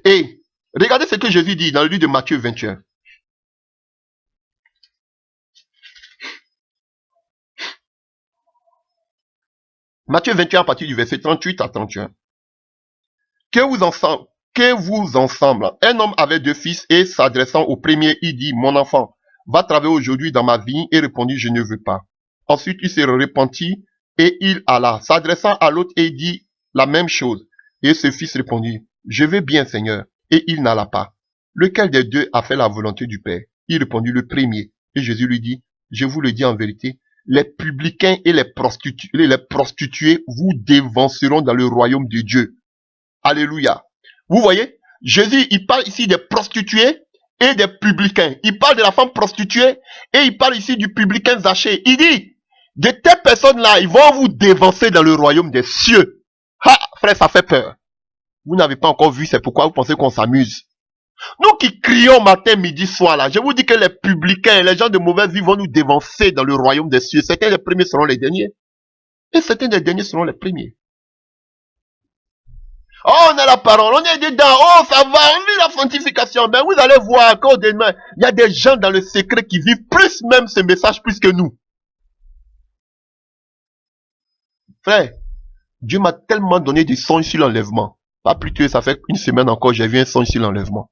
Et regardez ce que Jésus dit dans le livre de Matthieu 21. Matthieu 21 à partir du verset 38 à 31. Que que vous ensemble. Un homme avait 2 fils et s'adressant au premier, il dit, mon enfant, va travailler aujourd'hui dans ma vigne, et répondit, je ne veux pas. Ensuite, il se repentit et il alla. S'adressant à l'autre et il dit la même chose. Et ce fils répondit, je veux bien, Seigneur, et il n'alla pas. Lequel des deux a fait la volonté du Père? Il répondit, le premier. Et Jésus lui dit, je vous le dis en vérité, les publicains et les prostituées vous dévanceront dans le royaume de Dieu. Alléluia. Vous voyez, Jésus, il parle ici des prostituées et des publicains. Il parle de la femme prostituée et il parle ici du publicain Zachée. Il dit, de telles personnes-là, ils vont vous dévancer dans le royaume des cieux. Ah, frère, ça fait peur. Vous n'avez pas encore vu, c'est pourquoi vous pensez qu'on s'amuse. Nous qui crions matin, midi, soir, là, je vous dis que les publicains, les gens de mauvaise vie vont nous dévancer dans le royaume des cieux. Certains des premiers seront les derniers. Et certains des derniers seront les premiers. Oh, on a la parole, on est dedans, oh, ça va, on vit la sanctification. Ben, vous allez voir qu'au demain, il y a des gens dans le secret qui vivent plus même ce message plus que nous. Frère, Dieu m'a tellement donné des songes sur l'enlèvement. Pas plus tôt, ça fait une semaine encore, j'ai vu un songe sur l'enlèvement.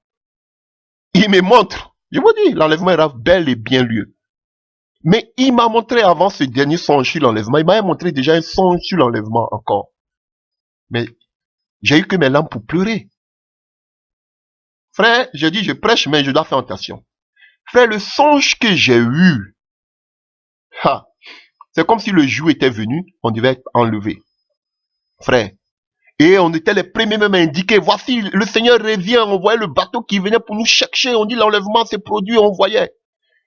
Il me montre, je vous dis, l'enlèvement aura bel et bien lieu. Mais il m'a montré avant ce dernier songe sur l'enlèvement, il m'a montré déjà un songe sur l'enlèvement encore. Mais j'ai eu que mes larmes pour pleurer. Frère, j'ai dit, je prêche, mais je dois faire attention. Frère, le songe que j'ai eu, c'est comme si le jour était venu, on devait être enlevé. Frère, et on était les premiers même à indiquer, voici, le Seigneur revient, on voyait le bateau qui venait pour nous chercher, on dit l'enlèvement s'est produit, on voyait.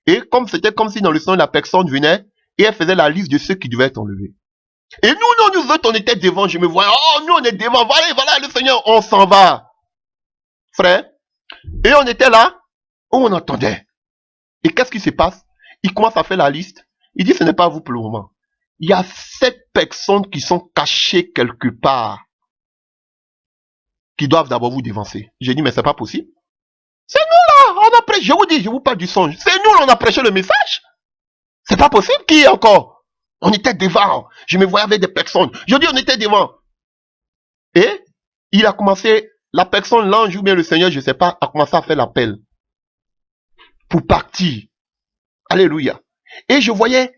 Et comme c'était comme si dans le songe, la personne venait, et elle faisait la liste de ceux qui devaient être enlevés. Et nous autres, on était devant, je me voyais, oh, nous on est devant, voilà le Seigneur, on s'en va. Frère, et on était là, on entendait. Et qu'est-ce qui se passe? Il commence à faire la liste, il dit, ce n'est pas vous pour le moment. Il y a 7 personnes qui sont cachées quelque part, qui doivent d'abord vous dévancer. J'ai dit, mais c'est pas possible. C'est nous là, on a prêché, je vous dis, je vous parle du songe. C'est nous là, on a prêché le message. C'est pas possible, qui est encore? On était devant, je me voyais avec des personnes. Je dis, on était devant. Et il a commencé, la personne, l'ange ou bien le Seigneur, je sais pas, a commencé à faire l'appel. Pour partir. Alléluia. Et je voyais,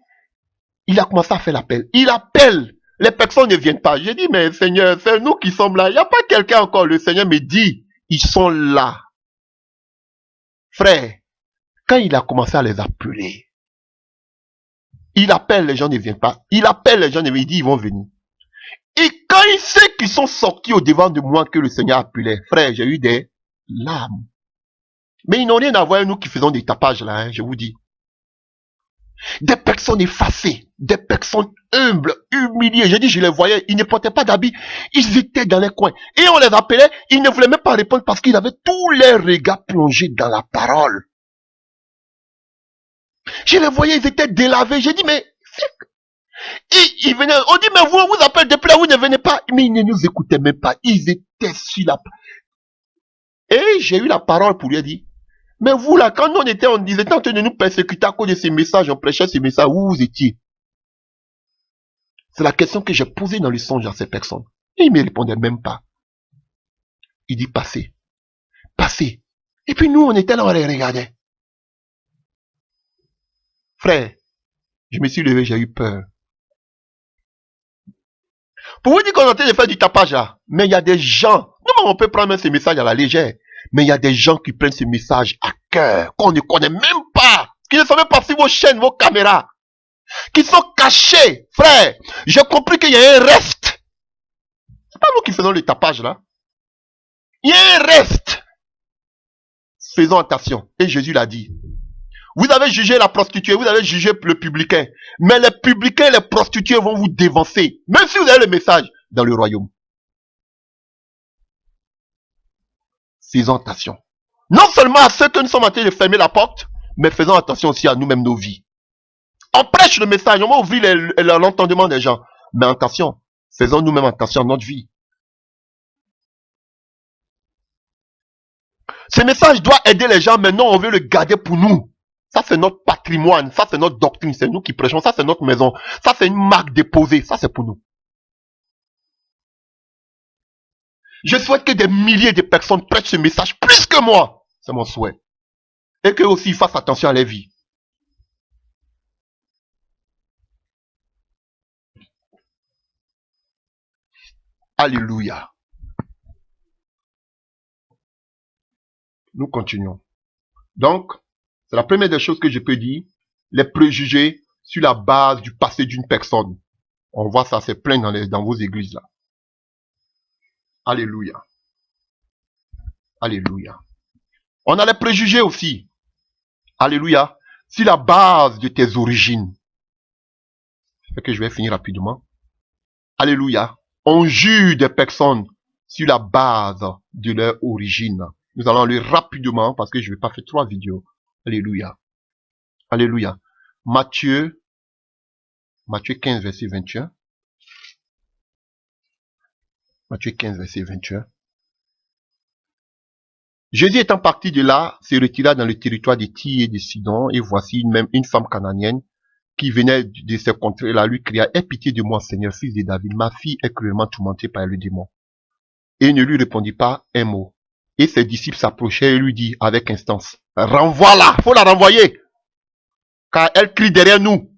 il a commencé à faire l'appel. Il appelle. Les personnes ne viennent pas. J'ai dit, mais Seigneur, c'est nous qui sommes là. Il n'y a pas quelqu'un encore. Le Seigneur me dit, ils sont là. Frère, quand il a commencé à les appeler, il appelle, les gens ne viennent pas. Il appelle, les gens ne viennent pas. Il dit, ils vont venir. Et quand il sait qu'ils sont sortis au devant de moi que le Seigneur appelait, frère, j'ai eu des larmes. Mais ils n'ont rien à voir avec nous qui faisons des tapages là, hein, je vous dis. Des personnes effacées, des personnes humbles, humiliées. J'ai dit, je les voyais, ils ne portaient pas d'habits, ils étaient dans les coins. Et on les appelait, ils ne voulaient même pas répondre parce qu'ils avaient tous les regards plongés dans la parole. Je les voyais, ils étaient délavés. J'ai dit, mais... Et ils venaient, on dit, mais vous appelez depuis là, vous ne venez pas. Mais ils ne nous écoutaient même pas. Ils étaient sur la... Et j'ai eu la parole pour lui dire, mais vous là, quand nous on était, on disait, en train de nous persécuter à cause de ces messages, on prêchait ces messages, où vous étiez? C'est la question que j'ai posée dans le songe à ces personnes. Et ils ne me répondaient même pas. Il dit, passez. Passez. Et puis nous, on était là, on les regardait. Frère, je me suis levé, j'ai eu peur. Pour vous dire qu'on est en train de faire du tapage là, mais il y a des gens, nous on peut prendre même ces messages à la légère, mais il y a des gens qui prennent ces messages à cœur, qu'on ne connaît même pas, qui ne savent même pas si vos chaînes, vos caméras, qui sont cachés. Frère, j'ai compris qu'il y a un reste. C'est pas nous qui faisons le tapage là. Il y a un reste. Faisons attention. Et Jésus l'a dit. Vous avez jugé la prostituée, vous avez jugé le publicain. Mais les publicains et les prostituées vont vous dévancer. Même si vous avez le message dans le royaume. Faisons attention. Non seulement à ceux que nous sommes en train de fermer la porte, mais faisons attention aussi à nous-mêmes, nos vies. On prêche le message, on va ouvrir l'entendement des gens. Mais attention, faisons nous-mêmes attention à notre vie. Ce message doit aider les gens, mais non, on veut le garder pour nous. Ça, c'est notre patrimoine. Ça, c'est notre doctrine. C'est nous qui prêchons. Ça, c'est notre maison. Ça, c'est une marque déposée. Ça, c'est pour nous. Je souhaite que des milliers de personnes prêchent ce message plus que moi. C'est mon souhait. Et qu'eux aussi fassent attention à leur vie. Alléluia. Nous continuons. Donc, c'est la première des choses que je peux dire. Les préjugés sur la base du passé d'une personne. On voit ça, c'est plein dans vos églises là. Alléluia. Alléluia. On a les préjugés aussi. Alléluia. Sur la base de tes origines. C'est que je vais finir rapidement. Alléluia. On juge des personnes sur la base de leur origine. Nous allons lire rapidement parce que je ne vais pas faire 3 vidéos. Alléluia. Alléluia. Matthieu 15, verset 21. Matthieu 15, verset 21. Jésus étant parti de là, se retira dans le territoire de Tyr et de Sidon, et voici même une femme cananéenne qui venait de ces contrées-là, lui cria, aie pitié de moi, Seigneur, fils de David, ma fille est cruellement tourmentée par le démon. Et il ne lui répondit pas un mot. Et ses disciples s'approchaient et lui dit avec instance, renvoie-la, faut la renvoyer, car elle crie derrière nous.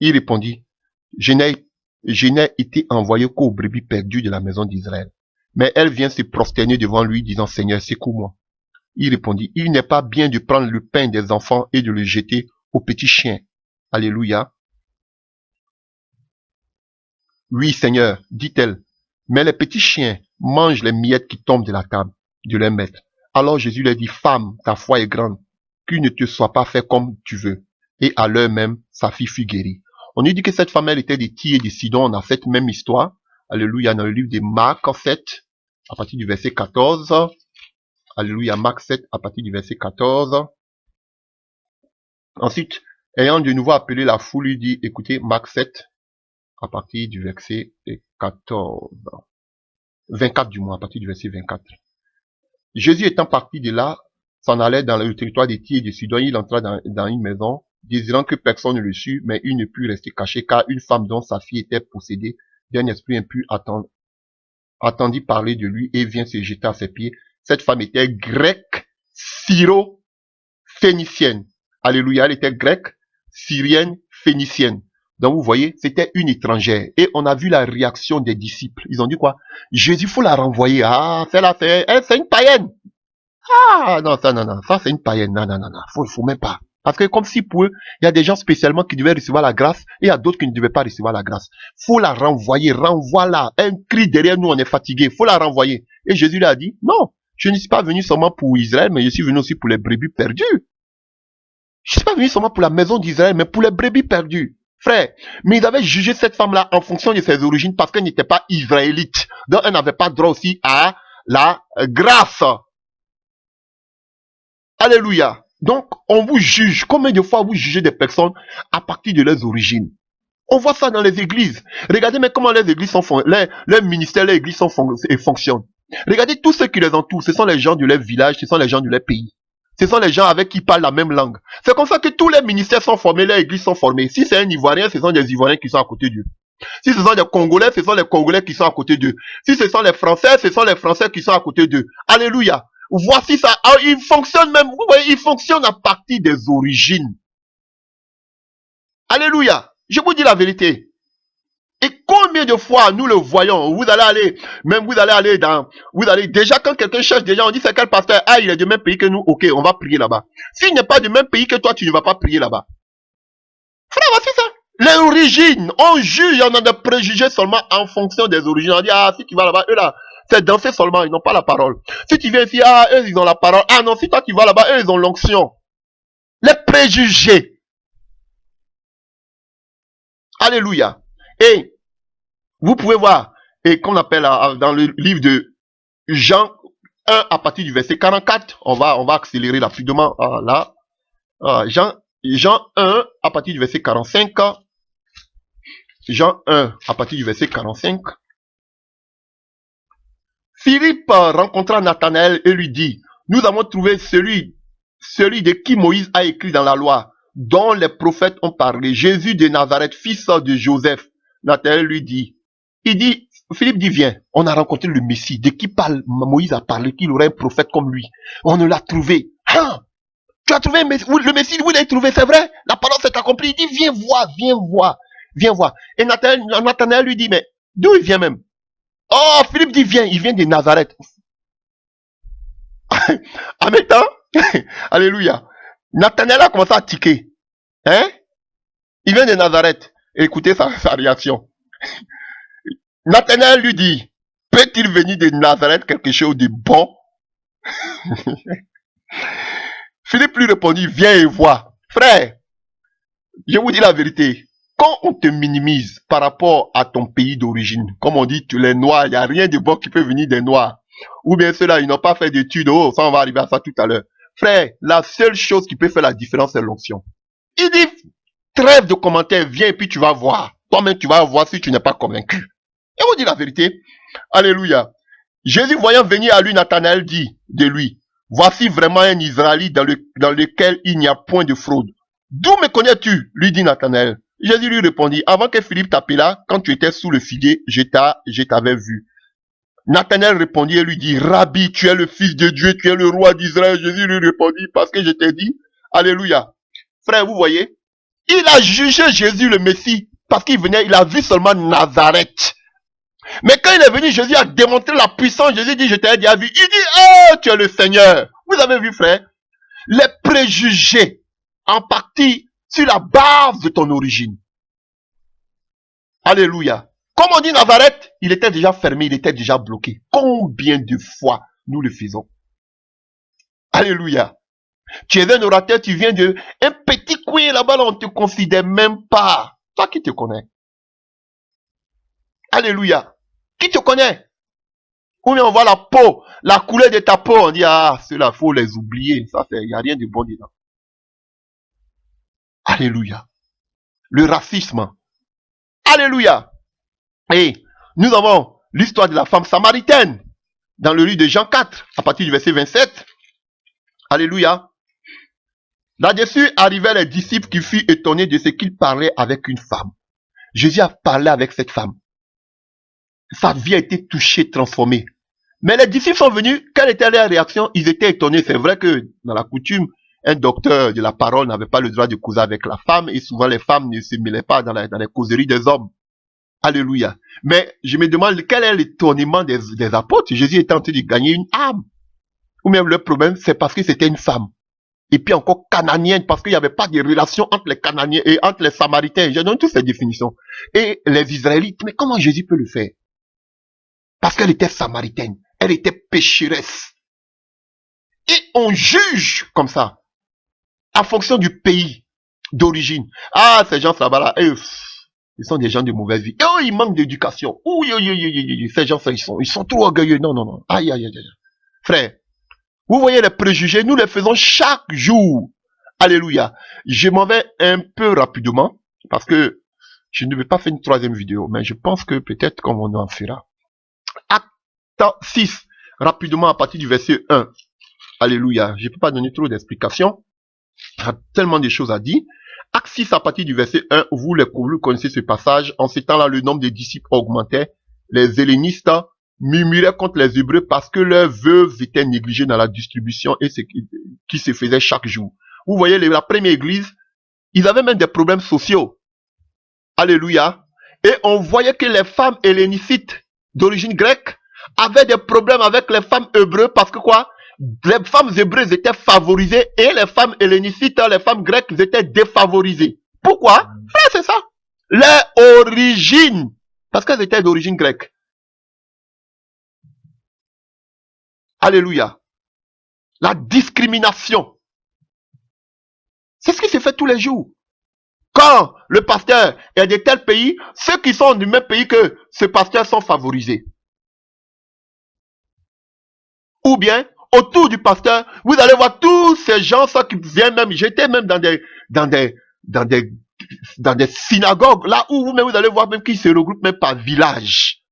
Il répondit, je n'ai été envoyé qu'aux brebis perdues de la maison d'Israël. Mais elle vient se prosterner devant lui, disant, Seigneur, secours-moi. Il répondit, il n'est pas bien de prendre le pain des enfants et de le jeter aux petits chiens. Alléluia. Oui, Seigneur, dit-elle, mais les petits chiens mangent les miettes qui tombent de la table de leur maître. Alors Jésus leur dit, femme, ta foi est grande, qu'il ne te soit pas fait comme tu veux. Et à l'heure même, sa fille fut guérie. On nous dit que cette femme, elle était de Tyr et de Sidon. On a cette même histoire. Alléluia, dans le livre de Marc 7, à partir du verset 14. Alléluia, Marc 7, à partir du verset 14. Ensuite, ayant de nouveau appelé la foule, lui dit, écoutez, Marc 7, à partir du verset 14. 24 du mois, à partir du verset 24. Jésus étant parti de là, s'en allait dans le territoire de Tyr et de Sidon. Il entra dans une maison, désirant que personne ne le sût, mais il ne put rester caché, car une femme dont sa fille était possédée d'un esprit impur attendit parler de lui et vient se jeter à ses pieds. Cette femme était grecque, syro-phénicienne. Alléluia, elle était grecque, syrienne, phénicienne. Donc vous voyez, c'était une étrangère. Et on a vu la réaction des disciples. Ils ont dit quoi? Jésus, faut la renvoyer. Ah, celle-là, c'est une païenne. Ah, non, ça c'est une païenne. Non, faut même pas. Parce que comme si pour eux, il y a des gens spécialement qui devaient recevoir la grâce et il y a d'autres qui ne devaient pas recevoir la grâce. Faut la renvoyer, renvoie-la. Un cri derrière nous, on est fatigué. Faut la renvoyer. Et Jésus lui a dit, non, je ne suis pas venu seulement pour Israël, mais je suis venu aussi pour les brebis perdues. Je ne suis pas venu seulement pour la maison d'Israël, mais pour les brebis perdues. Frère, mais ils avaient jugé cette femme-là en fonction de ses origines parce qu'elle n'était pas israélite. Donc elle n'avait pas droit aussi à la grâce. Alléluia. Donc, on vous juge. Combien de fois vous jugez des personnes à partir de leurs origines? On voit ça dans les églises. Regardez mais comment les églises sont les ministères, les églises fonctionnent. Regardez tous ceux qui les entourent. Ce sont les gens de leur village, ce sont les gens de leur pays. Ce sont les gens avec qui parlent la même langue. C'est comme ça que tous les ministères sont formés, les églises sont formées. Si c'est un Ivoirien, ce sont des Ivoiriens qui sont à côté d'eux. Si ce sont des Congolais, ce sont les Congolais qui sont à côté d'eux. Si ce sont les Français, ce sont les Français qui sont à côté d'eux. Alléluia. Voici ça. Alors, il fonctionne même, vous voyez, il fonctionne à partir des origines. Alléluia. Je vous dis la vérité. Et combien de fois nous le voyons, vous allez déjà quand quelqu'un cherche déjà, on dit c'est quel pasteur? Ah, il est du même pays que nous, ok, on va prier là-bas. S'il n'est pas du même pays que toi, tu ne vas pas prier là-bas. Frère, voici ça. Les origines, on juge, on a des préjugés seulement en fonction des origines. On dit, ah, si tu vas là-bas, eux là, c'est danser seulement, ils n'ont pas la parole. Si tu viens ici, ah, eux, ils ont la parole. Ah non, si toi tu vas là-bas, eux, ils ont l'onction. Les préjugés. Alléluia. Et vous pouvez voir, et qu'on appelle dans le livre de Jean 1 à partir du verset 44, on va accélérer rapidement là. Jean 1 à partir du verset 45. Jean 1 à partir du verset 45. Philippe rencontra Nathanaël et lui dit, nous avons trouvé celui de qui Moïse a écrit dans la loi, dont les prophètes ont parlé, Jésus de Nazareth, fils de Joseph. Nathanaël lui dit, Philippe dit, viens, on a rencontré le Messie. De qui parle, Moïse a parlé qu'il aurait un prophète comme lui. On ne l'a trouvé. Hein? Tu as trouvé le Messie, où il l'a trouvé, c'est vrai? La parole s'est accomplie. Il dit, viens voir, viens voir, viens voir. Et Nathanaël lui dit, mais d'où il vient même? Oh, Philippe dit, viens, il vient de Nazareth. En même temps, alléluia, Nathanaël a commencé à tiquer. Hein? Il vient de Nazareth. Écoutez sa réaction. Nathanaël lui dit, peut-il venir de Nazareth quelque chose de bon? Philippe lui répondit, viens et vois. Frère, je vous dis la vérité. Quand on te minimise par rapport à ton pays d'origine, comme on dit, tu les noirs, il n'y a rien de bon qui peut venir des noirs. Ou bien ceux-là, ils n'ont pas fait d'études. Oh, ça, on va arriver à ça tout à l'heure. Frère, la seule chose qui peut faire la différence, c'est l'onction. Il dit, trêve de commentaires, viens et puis tu vas voir. Toi-même, tu vas voir si tu n'es pas convaincu. Et on dit la vérité. Alléluia. Jésus, voyant venir à lui, Nathanaël dit de lui, voici vraiment un Israélite dans lequel il n'y a point de fraude. D'où me connais-tu? Lui dit Nathanaël. Jésus lui répondit, avant que Philippe t'appelât, quand tu étais sous le figuier, je t'avais vu. Nathanaël répondit et lui dit, Rabbi, tu es le fils de Dieu, tu es le roi d'Israël. Jésus lui répondit, parce que je t'ai dit, alléluia. Frère, vous voyez, il a jugé Jésus le Messie, parce qu'il venait, il a vu seulement Nazareth. Mais quand il est venu, Jésus a démontré la puissance. Jésus dit, je t'ai déjà vu. Il dit, oh, tu es le Seigneur. Vous avez vu, frère, les préjugés, en partie, sur la base de ton origine. Alléluia. Comme on dit Nazareth, il était déjà fermé, il était déjà bloqué. Combien de fois nous le faisons? Alléluia. Tu es un orateur, tu viens de un petit coin là-bas, on ne te considère même pas. Toi qui te connais. Alléluia. Qui te connaît? Ou bien on voit la peau, la couleur de ta peau, on dit, ah, ceux-là, il faut les oublier. Ça, il n'y a rien de bon dedans. Alléluia. Le racisme. Alléluia. Et nous avons l'histoire de la femme samaritaine dans le livre de Jean 4, à partir du verset 27. Alléluia. Là-dessus arrivaient les disciples qui furent étonnés de ce qu'il parlait avec une femme. Jésus a parlé avec cette femme. Sa vie a été touchée, transformée. Mais les disciples sont venus, quelle était leur réaction? Ils étaient étonnés. C'est vrai que dans la coutume, un docteur de la parole n'avait pas le droit de causer avec la femme et souvent les femmes ne se mêlaient pas dans les causeries des hommes. Alléluia. Mais je me demande quel est l'étonnement des apôtres. Jésus était en train de gagner une âme. Ou même le problème, c'est parce que c'était une femme. Et puis encore cananienne, parce qu'il n'y avait pas de relation entre les Cananiens et entre les Samaritains. Je donne toutes ces définitions. Et les Israélites, mais comment Jésus peut le faire? Parce qu'elle était samaritaine. Elle était pécheresse. Et on juge comme ça, en fonction du pays d'origine. Ah, ces gens là-bas, ils sont des gens de mauvaise vie. Oh, ils manquent d'éducation. Ces gens, ils sont trop orgueilleux. Non, non, non. Aïe, aïe, aïe, aïe. Frère, vous voyez les préjugés, nous les faisons chaque jour. Alléluia. Je m'en vais un peu rapidement, parce que je ne vais pas faire une troisième vidéo, mais je pense que peut-être qu'on en fera. Acte 6, rapidement à partir du verset 1. Alléluia. Je ne peux pas donner trop d'explications. Il y a tellement de choses à dire. Acte 6 à partir du verset 1, vous connaissez ce passage. En ce temps-là, le nombre de disciples augmentait. Les hellénistes murmuraient contre les Hébreux parce que leurs veuves étaient négligées dans la distribution et ce qui se faisait chaque jour. Vous voyez, la première église, ils avaient même des problèmes sociaux. Alléluia. Et on voyait que les femmes hellénistiques d'origine grecque avaient des problèmes avec les femmes hébreues parce que quoi? Les femmes hébreues étaient favorisées et les femmes hellénistiques, les femmes grecques étaient défavorisées. Pourquoi? Frère, c'est ça. Leur origine. Parce qu'elles étaient d'origine grecque. Alléluia. La discrimination. C'est ce qui se fait tous les jours. Quand le pasteur est de tel pays, ceux qui sont du même pays que ce pasteur sont favorisés. Ou bien, autour du pasteur, vous allez voir tous ces gens, ça qui viennent même, j'étais même dans des synagogues, là où vous allez voir même qu'ils se regroupent même par village.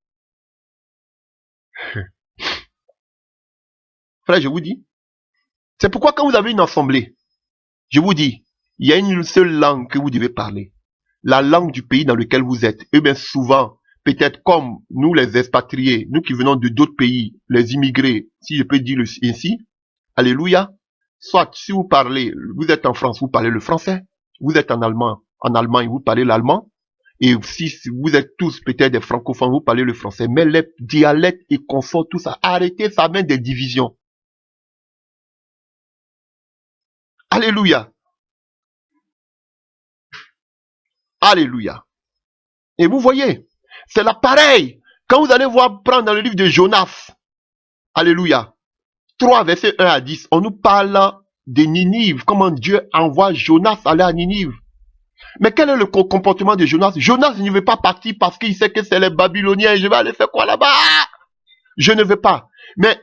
Frère, je vous dis, c'est pourquoi quand vous avez une assemblée, je vous dis, il y a une seule langue que vous devez parler. La langue du pays dans lequel vous êtes. Et bien souvent, peut-être comme nous les expatriés, nous qui venons de d'autres pays, les immigrés, si je peux dire ainsi, alléluia, soit si vous parlez, vous êtes en France, vous parlez le français, vous êtes en Allemagne, vous parlez l'allemand, et si vous êtes tous peut-être des francophones, vous parlez le français, mais les dialectes et consorts, tout ça, arrêtez, ça amène des divisions. Alléluia. Alléluia. Et vous voyez, c'est là pareil. Quand vous allez voir prendre dans le livre de Jonas, alléluia, 3 versets 1 à 10, on nous parle de Ninive, comment Dieu envoie Jonas aller à Ninive. Mais quel est le comportement de Jonas? Jonas ne veut pas partir parce qu'il sait que c'est les Babyloniens. Je vais aller faire quoi là-bas? Je ne veux pas. Mais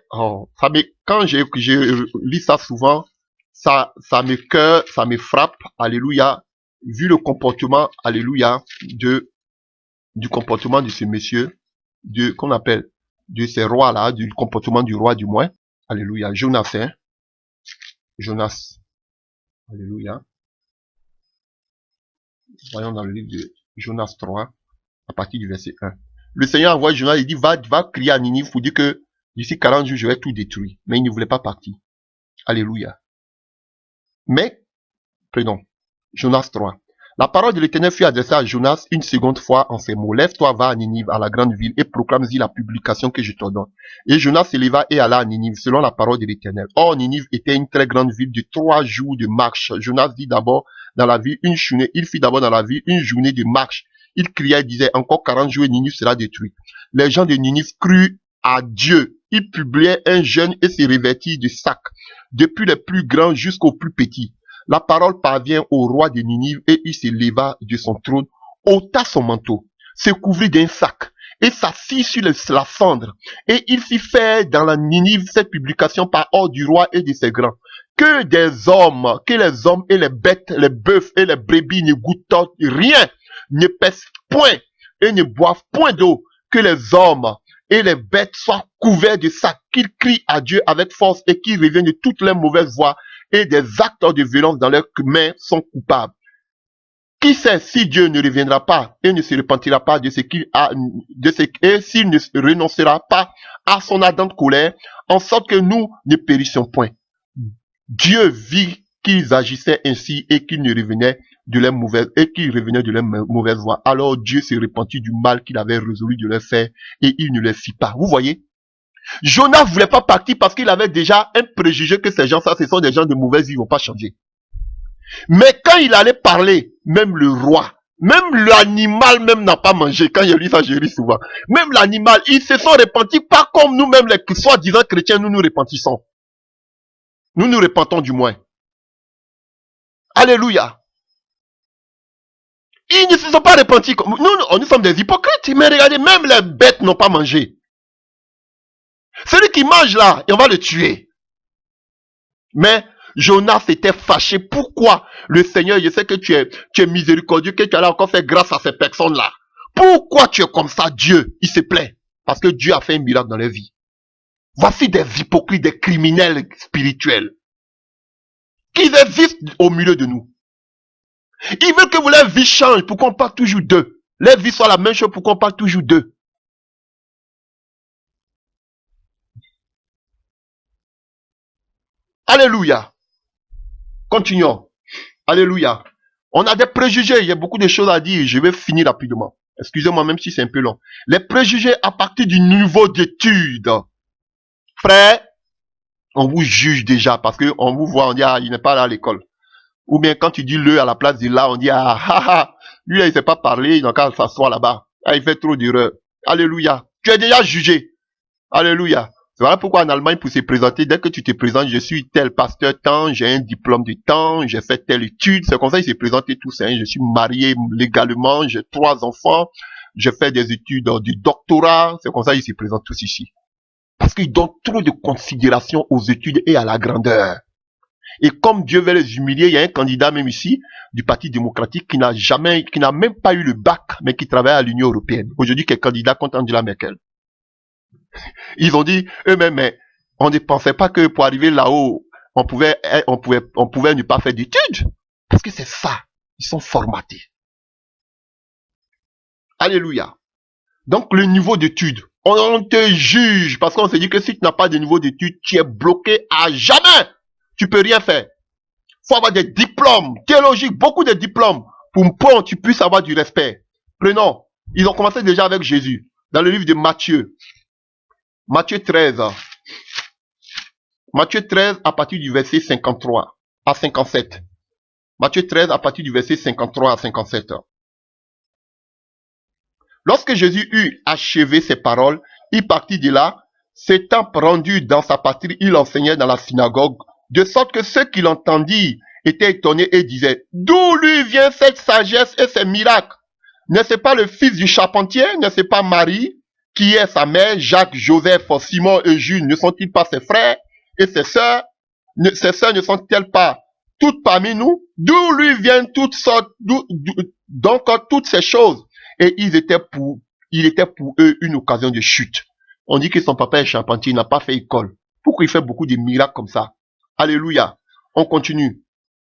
quand je lis ça souvent, ça me cœur, ça me frappe, alléluia, vu le comportement, alléluia, du comportement de ce monsieur, qu'on appelle, de ces rois-là, du comportement du roi du moins, alléluia, Jonas, hein? Jonas, alléluia. Voyons dans le livre de Jonas 3, à partir du verset 1. Le Seigneur envoie Jonas, il dit, va crier à Ninive pour dire que d'ici 40 jours, je vais tout détruire. Mais il ne voulait pas partir. Alléluia. Mais, pardon, Jonas 3. La parole de l'Éternel fut adressée à Jonas une seconde fois en ces mots. Lève-toi, va à Ninive, à la grande ville, et proclame-y la publication que je t'ordonne. Et Jonas s'éleva et alla à Ninive, selon la parole de l'Éternel. Or, Ninive était une très grande ville de 3 jours de marche. Jonas dit d'abord dans la ville une journée, il fit d'abord dans la ville une journée de marche. Il criait et disait, encore 40 jours et Ninive sera détruite. Les gens de Ninive crurent à Dieu. Ils publiaient un jeûne et se revêtirent de sacs, depuis les plus grands jusqu'aux plus petits. La parole parvient au roi de Ninive et il se leva de son trône, ôta son manteau, se couvrit d'un sac et s'assit sur la cendre. Et il fit faire dans la Ninive cette publication par ordre du roi et de ses grands. Que les hommes et les bêtes, les bœufs et les brebis ne goûtent rien, ne pèsent point et ne boivent point d'eau. Que les hommes et les bêtes soient couverts de sacs, qu'ils crient à Dieu avec force et qu'ils reviennent de toutes leurs mauvaises voies et des actes de violence dans leurs mains sont coupables. Qui sait si Dieu ne reviendra pas et ne se repentira pas de ce qu'il a, et s'il ne renoncera pas à son ardente colère, en sorte que nous ne périssions point. Dieu vit qu'ils agissaient ainsi et qu'ils revenaient de leur mauvaise voie. Alors Dieu se repentit du mal qu'il avait résolu de leur faire et il ne les fit pas. Vous voyez? Jonas voulait pas partir parce qu'il avait déjà un préjugé que ces gens-là, ce sont des gens de mauvaise vie, ils vont pas changer. Mais quand il allait parler, même le roi, même l'animal même n'a pas mangé. Quand il lit ça, je ris souvent. Même l'animal, ils se sont repentis, pas comme nous-mêmes, les soi-disant chrétiens, nous nous repentissons. Nous nous repentons du moins. Alléluia. Ils ne se sont pas repentis. Nous sommes des hypocrites. Mais regardez, même les bêtes n'ont pas mangé. Celui qui mange là, on va le tuer. Mais Jonas était fâché. Pourquoi le Seigneur, je sais que tu es miséricordieux, que tu allais encore faire grâce à ces personnes-là. Pourquoi tu es comme ça, Dieu? Il se plaît. Parce que Dieu a fait un miracle dans leur vie. Voici des hypocrites, des criminels spirituels. Qui existent au milieu de nous. Ils veulent que leur vie change pour qu'on parle toujours d'eux. Leur vie soit la même chose pour qu'on parle toujours d'eux. Alléluia. Continuons. Alléluia. On a des préjugés. Il y a beaucoup de choses à dire. Je vais finir rapidement. Excusez-moi même si c'est un peu long. Les préjugés à partir du niveau d'études. Frère, on vous juge déjà parce qu'on vous voit, on dit, ah, il n'est pas là à l'école. Ou bien quand tu dis le à la place de là, on dit, ah, lui là, il ne sait pas parler, il n'a qu'à s'asseoir là-bas. Ah, il fait trop d'erreurs. Alléluia. Tu es déjà jugé. Alléluia. C'est voilà pourquoi en Allemagne, pour se présenter, dès que tu te présentes, je suis tel pasteur tant, j'ai un diplôme de tant, j'ai fait telle étude. C'est comme ça qu'ils se présentent tous. Hein. Je suis marié légalement, j'ai 3 enfants, j'ai fait des études de doctorat. C'est comme ça qu'ils se présentent tous ici. Parce qu'ils donnent trop de considération aux études et à la grandeur. Et comme Dieu veut les humilier, il y a un candidat même ici, du Parti démocratique, qui n'a même pas eu le bac, mais qui travaille à l'Union européenne. Aujourd'hui, qui est candidat contre Angela Merkel. Ils ont dit eux-mêmes, mais on ne pensait pas que pour arriver là-haut, on pouvait ne pas faire d'études. Parce que c'est ça. Ils sont formatés. Alléluia. Donc, le niveau d'études. On te juge parce qu'on se dit que si tu n'as pas de niveau d'études, tu es bloqué à jamais. Tu peux rien faire. Faut avoir des diplômes théologiques, beaucoup de diplômes pour que tu puisses avoir du respect. Prenons, ils ont commencé déjà avec Jésus. Dans le livre de Matthieu. Matthieu 13. Matthieu 13 à partir du verset 53 à 57. Matthieu 13 à partir du verset 53 à 57. Lorsque Jésus eut achevé ses paroles, il partit de là, s'étant rendu dans sa patrie, il enseignait dans la synagogue, de sorte que ceux qui l'entendirent étaient étonnés et disaient, d'où lui vient cette sagesse et ces miracles? N'est-ce pas le fils du charpentier? N'est-ce pas Marie, qui est sa mère, Jacques, Joseph, Simon et Jude? Ne sont-ils pas ses frères et ses sœurs? Ses sœurs ne sont-elles pas toutes parmi nous? D'où lui viennent toutes sortes, donc toutes ces choses? Et il était pour eux une occasion de chute. On dit que son papa est charpentier, il n'a pas fait école. Pourquoi il fait beaucoup de miracles comme ça? Alléluia. On continue.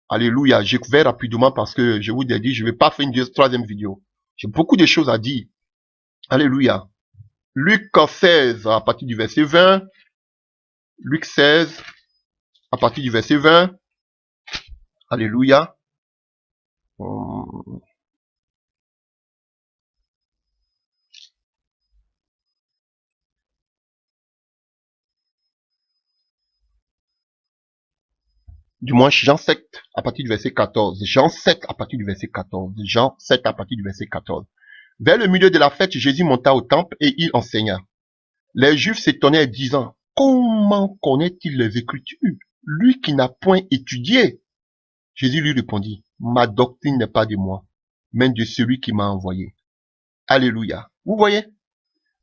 Alléluia. Je vais rapidement parce que je vous ai dit, je ne vais pas faire une troisième vidéo. J'ai beaucoup de choses à dire. Alléluia. Luc 16 à partir du verset 20. Luc 16 à partir du verset 20. Alléluia. Du moins, Jean 7 à partir du verset 14. Jean 7 à partir du verset 14. Jean 7 à partir du verset 14. Vers le milieu de la fête, Jésus monta au temple et il enseigna. Les Juifs s'étonnaient disant, comment connaît-il les Écritures, lui qui n'a point étudié? Jésus lui répondit, ma doctrine n'est pas de moi, mais de celui qui m'a envoyé. Alléluia. Vous voyez?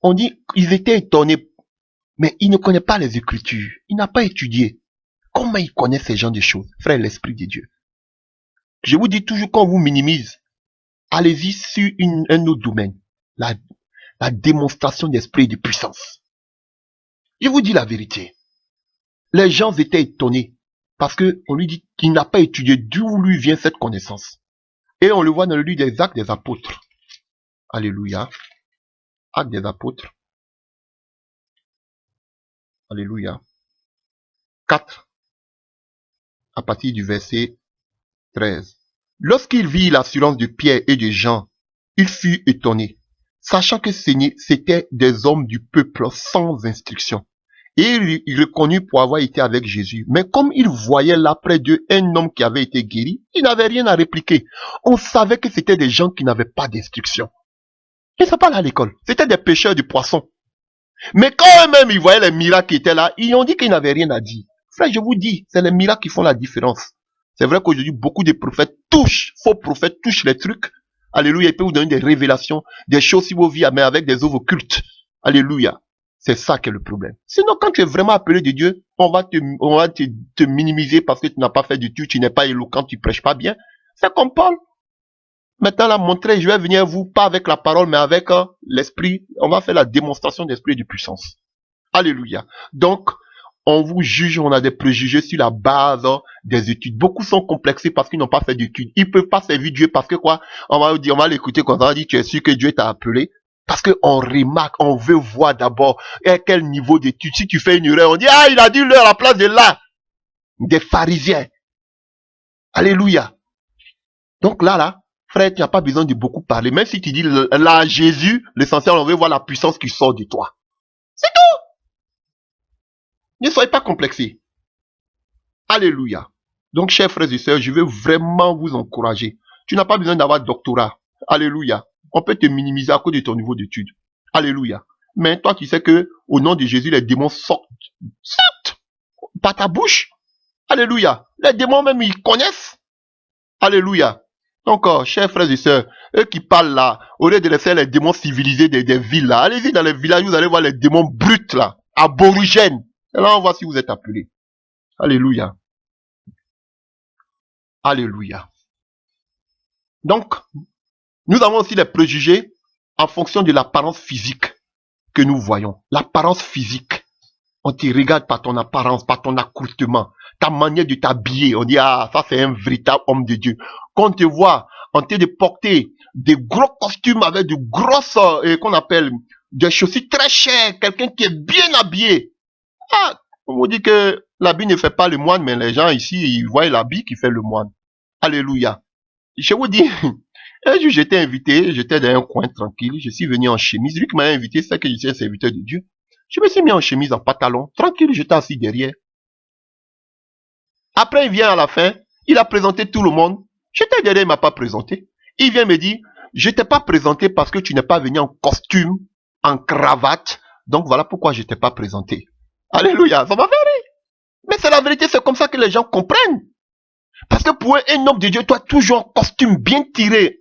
On dit, ils étaient étonnés, mais il ne connaît pas les Écritures. Il n'a pas étudié. Comment il connaît ces genres de choses? Frère, l'Esprit de Dieu. Je vous dis toujours, quand on vous minimise, allez-y sur un autre domaine. La démonstration d'esprit et de puissance. Je vous dis la vérité. Les gens étaient étonnés parce que on lui dit qu'il n'a pas étudié d'où lui vient cette connaissance. Et on le voit dans le livre des Actes des Apôtres. Alléluia. Actes des Apôtres. Alléluia. 4. À partir du verset 13. Lorsqu'il vit l'assurance de Pierre et de Jean, il fut étonné, sachant que c'étaient des hommes du peuple sans instruction. Et il reconnut pour avoir été avec Jésus. Mais comme il voyait là près d'eux un homme qui avait été guéri, il n'avait rien à répliquer. On savait que c'était des gens qui n'avaient pas d'instruction. Ils ne sont pas là à l'école. C'était des pêcheurs de poissons. Mais quand eux-mêmes ils voyaient les miracles qui étaient là, ils ont dit qu'ils n'avaient rien à dire. Frère, je vous dis, c'est les miracles qui font la différence. C'est vrai qu'aujourd'hui, beaucoup de prophètes faux prophètes touchent les trucs. Alléluia, ils peuvent vous donner des révélations, des choses sur vos vies, mais avec des œuvres occultes. Alléluia. C'est ça qui est le problème. Sinon, quand tu es vraiment appelé de Dieu, on va te minimiser parce que tu n'as pas fait d'études, tu n'es pas éloquent, tu prêches pas bien. C'est comme Paul. Maintenant, là, montrer, je vais venir vous, pas avec la parole, mais avec l'esprit. On va faire la démonstration d'esprit et de puissance. Alléluia. Donc, on vous juge, on a des préjugés sur la base des études. Beaucoup sont complexés parce qu'ils n'ont pas fait d'études. Ils peuvent pas servir Dieu parce que quoi? On va dire, on va l'écouter quand on va dire, tu es sûr que Dieu t'a appelé? Parce que on remarque, on veut voir d'abord à quel niveau d'études. Si tu fais une erreur, on dit, ah, il a dit l'heure à la place de là. Des pharisiens. Alléluia. Donc là, frère, tu n'as pas besoin de beaucoup parler. Même si tu dis là, Jésus, l'essentiel, on veut voir la puissance qui sort de toi. C'est tout. Ne soyez pas complexés. Alléluia. Donc, chers frères et sœurs, je veux vraiment vous encourager. Tu n'as pas besoin d'avoir doctorat. Alléluia. On peut te minimiser à cause de ton niveau d'études. Alléluia. Mais toi, tu sais que au nom de Jésus, les démons sortent. Sortent par ta bouche. Alléluia. Les démons même, ils connaissent. Alléluia. Donc, chers frères et sœurs, eux qui parlent là, au lieu de laisser les démons civilisés des villes là, allez-y dans les villages, vous allez voir les démons bruts là, aborigènes. Et là, on voit si vous êtes appelés. Alléluia. Alléluia. Donc, nous avons aussi les préjugés en fonction de l'apparence physique que nous voyons. L'apparence physique. On te regarde par ton apparence, par ton accoutrement, ta manière de t'habiller. On dit, ah, ça c'est un véritable homme de Dieu. Quand on te voit en train de porter des gros costumes avec de grosses, qu'on appelle, des chaussures très chères, quelqu'un qui est bien habillé. Ah, on vous dit que l'habit ne fait pas le moine, mais les gens ici, ils voient l'habit qui fait le moine. Alléluia. Je vous dis, un jour j'étais invité, j'étais dans un coin tranquille, je suis venu en chemise. Lui qui m'a invité, c'est que je suis un serviteur de Dieu. Je me suis mis en chemise, en pantalon, tranquille, j'étais assis derrière. Après, il vient à la fin, il a présenté tout le monde. J'étais derrière, il m'a pas présenté. Il vient me dire, je t'ai pas présenté parce que tu n'es pas venu en costume, en cravate. Donc voilà pourquoi je t'ai pas présenté. Alléluia, ça m'a fait rire. Mais c'est la vérité, c'est comme ça que les gens comprennent. Parce que pour un homme de Dieu, toi, toujours en costume bien tiré,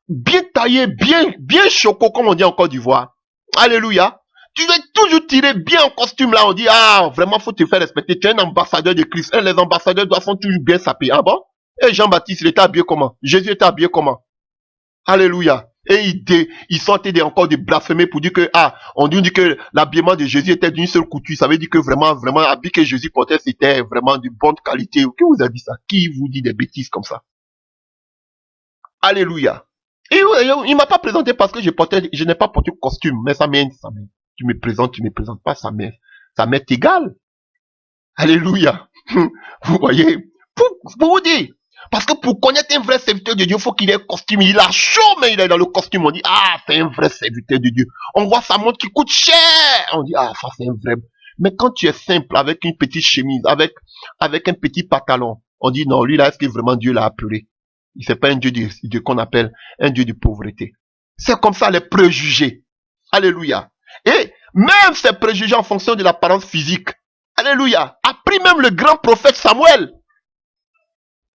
bien taillé, bien choco, comme on dit en Côte d'Ivoire. Alléluia. Tu es toujours tiré bien en costume là, on dit, ah, vraiment, faut te faire respecter. Tu es un ambassadeur de Christ. Et les ambassadeurs sont toujours bien sapés. Ah bon? Et Jean-Baptiste, il était habillé comment? Jésus était habillé comment? Alléluia. Et ils sont en train encore de blasphémer pour dire que, ah, on dit que l'habillement de Jésus était d'une seule couture. Ça veut dire que vraiment, l'habit que Jésus portait, c'était vraiment de bonne qualité. Qui vous a dit ça? Qui vous dit des bêtises comme ça? Alléluia. Et il m'a pas présenté parce que je n'ai pas porté costume, mais ça m'est, tu me présentes pas, ça m'est égal. Alléluia. Vous voyez, pour vous dire, parce que pour connaître un vrai serviteur de Dieu, il faut qu'il ait un costume. Il a chaud, mais il est dans le costume. On dit, ah, c'est un vrai serviteur de Dieu. On voit sa montre qui coûte cher. On dit, ah, ça c'est un vrai. Mais quand tu es simple, avec une petite chemise, avec un petit pantalon, on dit, non, lui là, est-ce que vraiment Dieu l'a appelé? Il n'est pas un Dieu qu'on appelle un Dieu de pauvreté. C'est comme ça les préjugés. Alléluia. Et même ces préjugés en fonction de l'apparence physique. Alléluia. A pris même le grand prophète Samuel.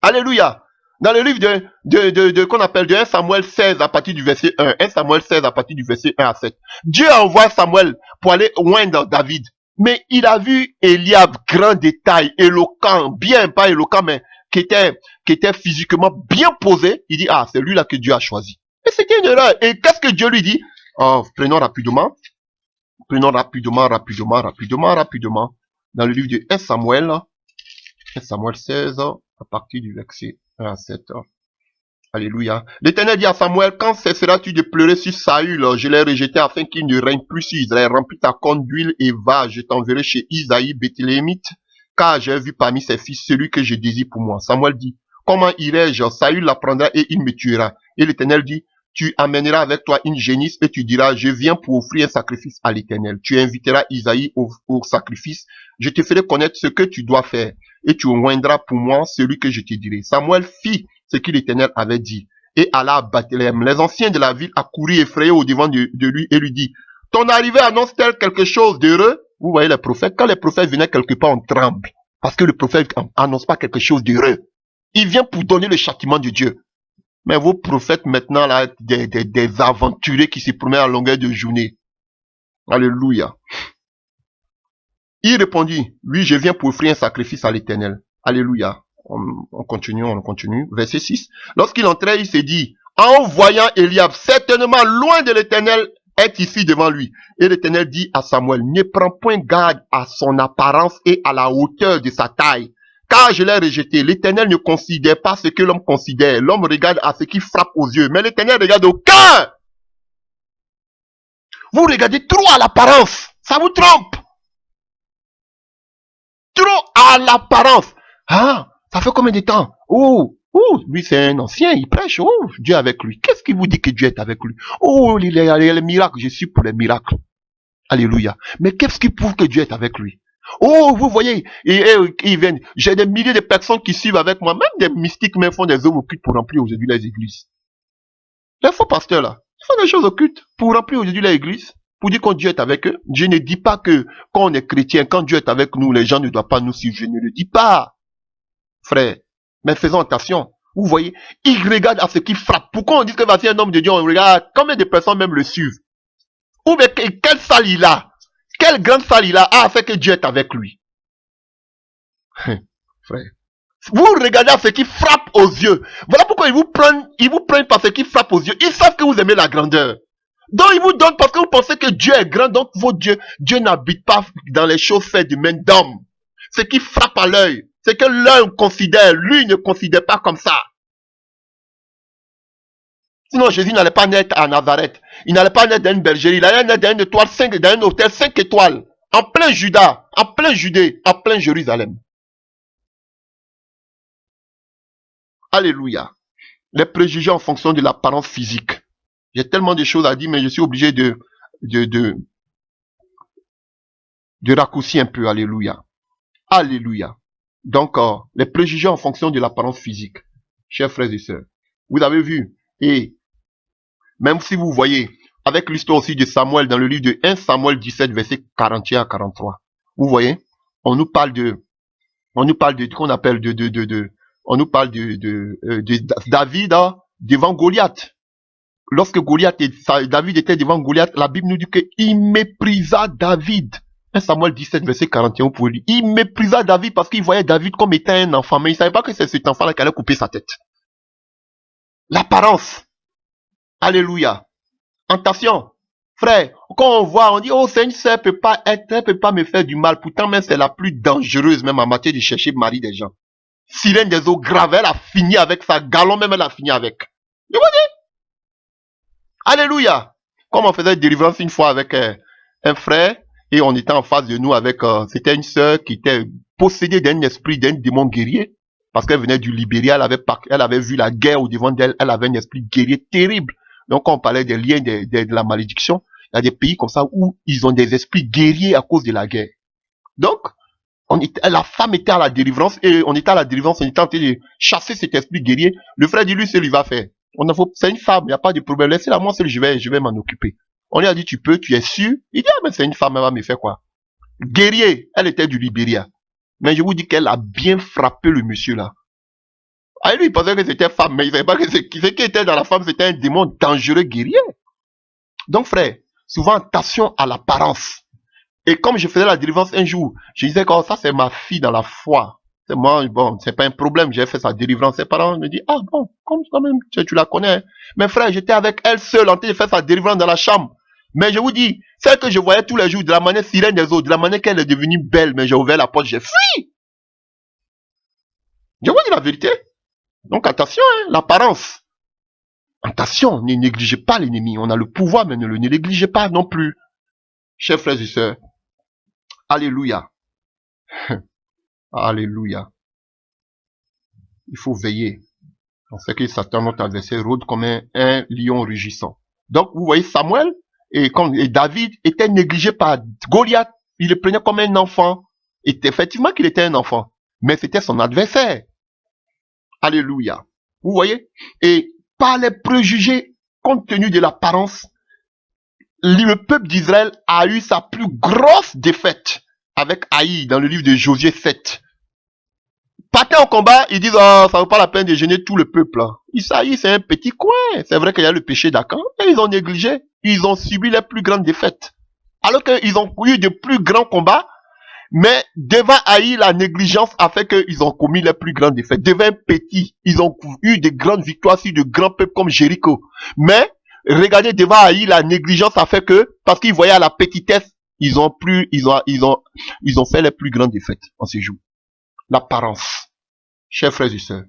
Alléluia. Dans le livre qu'on appelle de 1 Samuel 16 à partir du verset 1. 1 Samuel 16 à partir du verset 1 à 7. Dieu a envoyé Samuel pour aller oindre David. Mais il a vu Eliab, grand détail, éloquent, bien, pas éloquent, mais qui était physiquement bien posé. Il dit, ah, c'est lui là que Dieu a choisi. Et c'était une erreur. Et qu'est-ce que Dieu lui dit? Oh, prenons rapidement. Dans le livre de 1 Samuel 16, à partir du verset 1 à 7. Alléluia. L'Éternel dit à Samuel, quand cesseras-tu de pleurer sur Saül? Je l'ai rejeté afin qu'il ne règne plus sur Israël. Remplis ta corne d'huile et va, je t'enverrai chez Isaïe, Béthléemite, car j'ai vu parmi ses fils celui que je désire pour moi. Samuel dit, comment irai-je? Saül l'apprendra et il me tuera. Et l'Éternel dit, tu amèneras avec toi une génisse et tu diras, je viens pour offrir un sacrifice à l'Éternel. Tu inviteras Isaïe au sacrifice. Je te ferai connaître ce que tu dois faire et tu oindras pour moi celui que je te dirai. Samuel fit ce que l'Éternel avait dit et alla à Bethléem. Les anciens de la ville accoururent effrayés au devant de lui et lui dit, ton arrivée annonce-t-elle quelque chose d'heureux? Vous voyez les prophètes, quand les prophètes venaient quelque part, on tremble. Parce que le prophète annonce pas quelque chose d'heureux. Il vient pour donner le châtiment de Dieu. Mais vos prophètes maintenant, là, des aventuriers qui se promènent à longueur de journée. Alléluia. Il répondit, oui, je viens pour offrir un sacrifice à l'Éternel. Alléluia. On continue. Verset 6. Lorsqu'il entrait, il s'est dit, en voyant Eliab, certainement loin de l'Éternel, est ici devant lui. Et l'Éternel dit à Samuel, ne prends point garde à son apparence et à la hauteur de sa taille, car je l'ai rejeté. L'Éternel ne considère pas ce que l'homme considère. L'homme regarde à ce qui frappe aux yeux, mais l'Éternel regarde au cœur. Vous regardez trop à l'apparence, ça vous trompe. Trop à l'apparence. Ah, ça fait combien de temps? Oh, lui c'est un ancien, il prêche. Oh, Dieu est avec lui. Qu'est-ce qui vous dit que Dieu est avec lui? Oh, il y a les miracles, je suis pour les miracles. Alléluia. Mais qu'est-ce qui prouve que Dieu est avec lui? Oh, vous voyez, ils viennent. J'ai des milliers de personnes qui suivent avec moi, même des mystiques même font des œuvres occultes pour remplir aujourd'hui les églises. Les faux pasteurs là, ils font des choses occultes pour remplir aujourd'hui les églises, pour dire que Dieu est avec eux. Je ne dis pas que quand on est chrétien, quand Dieu est avec nous, les gens ne doivent pas nous suivre. Je ne le dis pas, frère. Mais faisons attention. Vous voyez, ils regardent à ce qui frappe. Pourquoi on dit que voici un homme de Dieu, on regarde combien de personnes même le suivent? Ou bien quelle salle il a? Quelle grande salle il a? Ah, c'est que Dieu est avec lui. Frère. Vous regardez à ce qui frappe aux yeux. Voilà pourquoi ils vous prennent par ce qui frappe aux yeux. Ils savent que vous aimez la grandeur. Donc ils vous donnent parce que vous pensez que Dieu est grand. Donc Dieu n'habite pas dans les choses faites de main d'homme. Ce qui frappe à l'œil, c'est que l'œil considère, lui ne considère pas comme ça. Sinon, Jésus n'allait pas naître à Nazareth. Il n'allait pas naître dans une bergerie. Il allait naître dans un hôtel 5 étoiles. En plein Juda, en plein Judée, en plein Jérusalem. Alléluia. Les préjugés en fonction de l'apparence physique. J'ai tellement de choses à dire, mais je suis obligé de raccourcir un peu. Alléluia. Alléluia. Donc, les préjugés en fonction de l'apparence physique. Chers frères et sœurs, vous avez vu, et même si vous voyez, avec l'histoire aussi de Samuel dans le livre de 1 Samuel 17, verset 41 à 43, vous voyez, on nous parle de David devant Goliath. Lorsque David était devant Goliath, la Bible nous dit qu'il méprisa David. 1 Samuel 17, verset 41, vous pouvez lire. Il méprisa David parce qu'il voyait David comme étant un enfant, mais il ne savait pas que c'est cet enfant-là qui allait couper sa tête. L'apparence. Alléluia. Attention, frère, quand on voit, on dit, oh, c'est une sœur, elle peut pas me faire du mal. Pourtant, même c'est la plus dangereuse, même en matière de chercher le mari des gens. Sirène des eaux graves, elle a fini avec ça. Galon même, elle a fini avec. Je vous dis. Alléluia. Comme on faisait délivrance une fois avec un frère, et on était en face de nous avec, c'était une sœur qui était possédée d'un esprit, d'un démon guerrier. Parce qu'elle venait du Libéria, elle avait vu la guerre au devant d'elle, elle avait un esprit guerrier terrible. Donc, quand on parlait des liens de la malédiction, il y a des pays comme ça où ils ont des esprits guerriers à cause de la guerre. Donc, la femme était à la délivrance et on était à la délivrance, on était en train de chasser cet esprit guerrier. Le frère dit, lui, c'est lui va faire. C'est une femme, il n'y a pas de problème. Laissez-la, moi, je vais m'en occuper. On lui a dit, tu peux, tu es sûr? Il dit, ah, mais c'est une femme, elle va me faire quoi? Guerrier, elle était du Libéria. Mais je vous dis qu'elle a bien frappé le monsieur là. Ah, lui, il pensait que c'était femme, mais il ne savait pas que ce qui était dans la femme, c'était un démon dangereux guerrier. Donc, frère, souvent, attention à l'apparence. Et comme je faisais la délivrance un jour, je disais que ça, c'est ma fille dans la foi. C'est moi, bon, c'est pas un problème, j'ai fait sa délivrance. Ses parents me disent, ah bon, comme quand même, tu la connais. Mais frère, j'étais avec elle seule en train de faire sa délivrance dans la chambre. Mais je vous dis, celle que je voyais tous les jours, de la manière sirène des autres, de la manière qu'elle est devenue belle, mais j'ai ouvert la porte, j'ai fui. Je vous dis la vérité. Donc attention, hein, l'apparence. Attention, ne négligez pas l'ennemi. On a le pouvoir, mais ne le négligez pas non plus. Chers frères et sœurs, alléluia. Alléluia. Il faut veiller. On sait que Satan, notre adversaire, rôde comme un lion rugissant. Donc, vous voyez, Samuel et David étaient négligés par Goliath. Il le prenait comme un enfant. Et effectivement qu'il était un enfant. Mais c'était son adversaire. Alléluia. Vous voyez? Et par les préjugés, compte tenu de l'apparence, le peuple d'Israël a eu sa plus grosse défaite avec Haï dans le livre de Josué 7. Partant au combat, ils disent, oh, ça vaut pas la peine de gêner tout le peuple. Isaïe, c'est un petit coin. C'est vrai qu'il y a le péché d'Acan, mais ils ont négligé. Ils ont subi les plus grandes défaites. Alors qu'ils ont eu de plus grands combats, mais devant Haï, la négligence a fait qu'ils ont commis les plus grandes défaites. Devant un petit, ils ont eu de grandes victoires sur de grands peuples comme Jéricho. Mais, regardez, devant Haï, la négligence a fait que, parce qu'ils voyaient à la petitesse, ils ont fait les plus grandes défaites en ces jours. L'apparence. Chers frères et sœurs.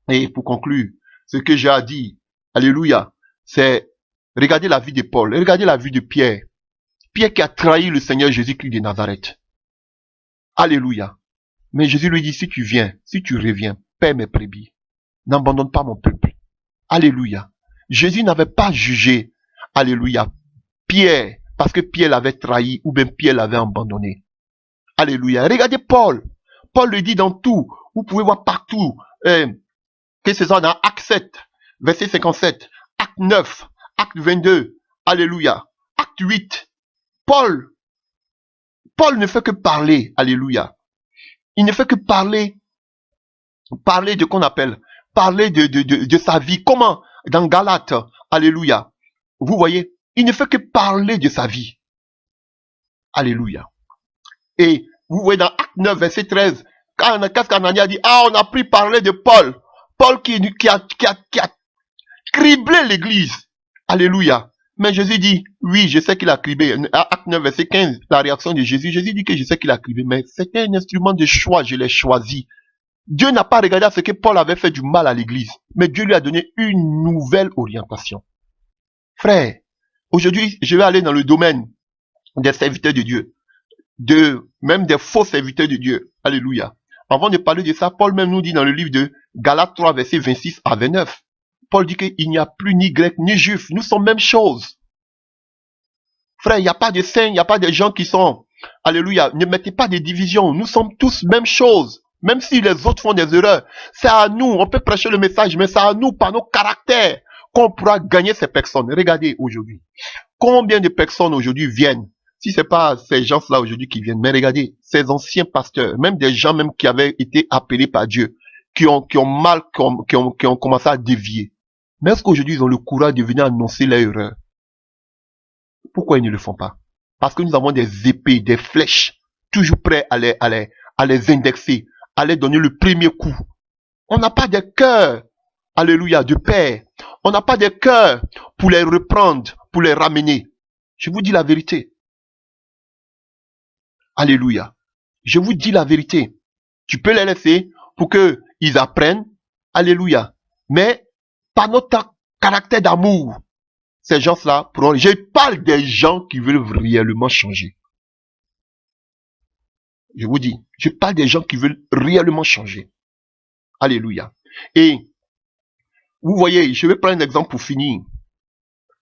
Et pour conclure, ce que j'ai à dire, alléluia, c'est, regardez la vie de Paul, regardez la vie de Pierre. Pierre qui a trahi le Seigneur Jésus-Christ de Nazareth. Alléluia. Mais Jésus lui dit, si tu viens, si tu reviens, paie mes brebis. N'abandonne pas mon peuple. Alléluia. Jésus n'avait pas jugé, alléluia, Pierre, parce que Pierre l'avait trahi ou bien Pierre l'avait abandonné. Alléluia. Regardez Paul. Paul le dit dans tout. Vous pouvez voir partout. Que c'est ça dans Acte 7, verset 57, Acte 9, Acte 22. Alléluia. Acte 8. Paul ne fait que parler. Alléluia. Il ne fait que parler de qu'on appelle, parler de sa vie. Comment? Dans Galates. Alléluia. Vous voyez, il ne fait que parler de sa vie. Alléluia. Et vous voyez dans Acte 9, verset 13, qu'est-ce qu'Anania dit? Ah, on a pris parler de Paul. Paul qui a criblé l'église. Alléluia. Mais Jésus dit, oui, je sais qu'il a criblé. Acte 9, verset 15, la réaction de Jésus. Jésus dit que je sais qu'il a criblé, mais c'était un instrument de choix, je l'ai choisi. Dieu n'a pas regardé à ce que Paul avait fait du mal à l'église, mais Dieu lui a donné une nouvelle orientation. Frère, aujourd'hui, je vais aller dans le domaine des serviteurs de Dieu, même des faux serviteurs de Dieu. Alléluia. Avant de parler de ça, Paul même nous dit dans le livre de Galates 3, versets 26 à 29, Paul dit qu'il n'y a plus ni grec ni juif, nous sommes même chose. Frère, il n'y a pas de saints, il n'y a pas de gens qui sont, alléluia, ne mettez pas de divisions, nous sommes tous même chose. Même si les autres font des erreurs, c'est à nous, on peut prêcher le message, mais c'est à nous, par nos caractères, qu'on pourra gagner ces personnes. Regardez aujourd'hui, combien de personnes aujourd'hui viennent, si c'est pas ces gens-là aujourd'hui qui viennent, mais regardez, ces anciens pasteurs, même des gens même qui avaient été appelés par Dieu, qui ont commencé à dévier. Mais est-ce qu'aujourd'hui ils ont le courage de venir annoncer leur erreur? Pourquoi ils ne le font pas? Parce que nous avons des épées, des flèches, toujours prêts à les indexer, à les donner le premier coup. On n'a pas de cœur, alléluia, de père. On n'a pas de cœur pour les reprendre, pour les ramener. Je vous dis la vérité. Alléluia. Je vous dis la vérité. Tu peux les laisser pour qu'ils apprennent. Alléluia. Mais par notre caractère d'amour, ces gens-là, je parle des gens qui veulent réellement changer. Je vous dis, je parle des gens qui veulent réellement changer. Alléluia. Et vous voyez, je vais prendre un exemple pour finir.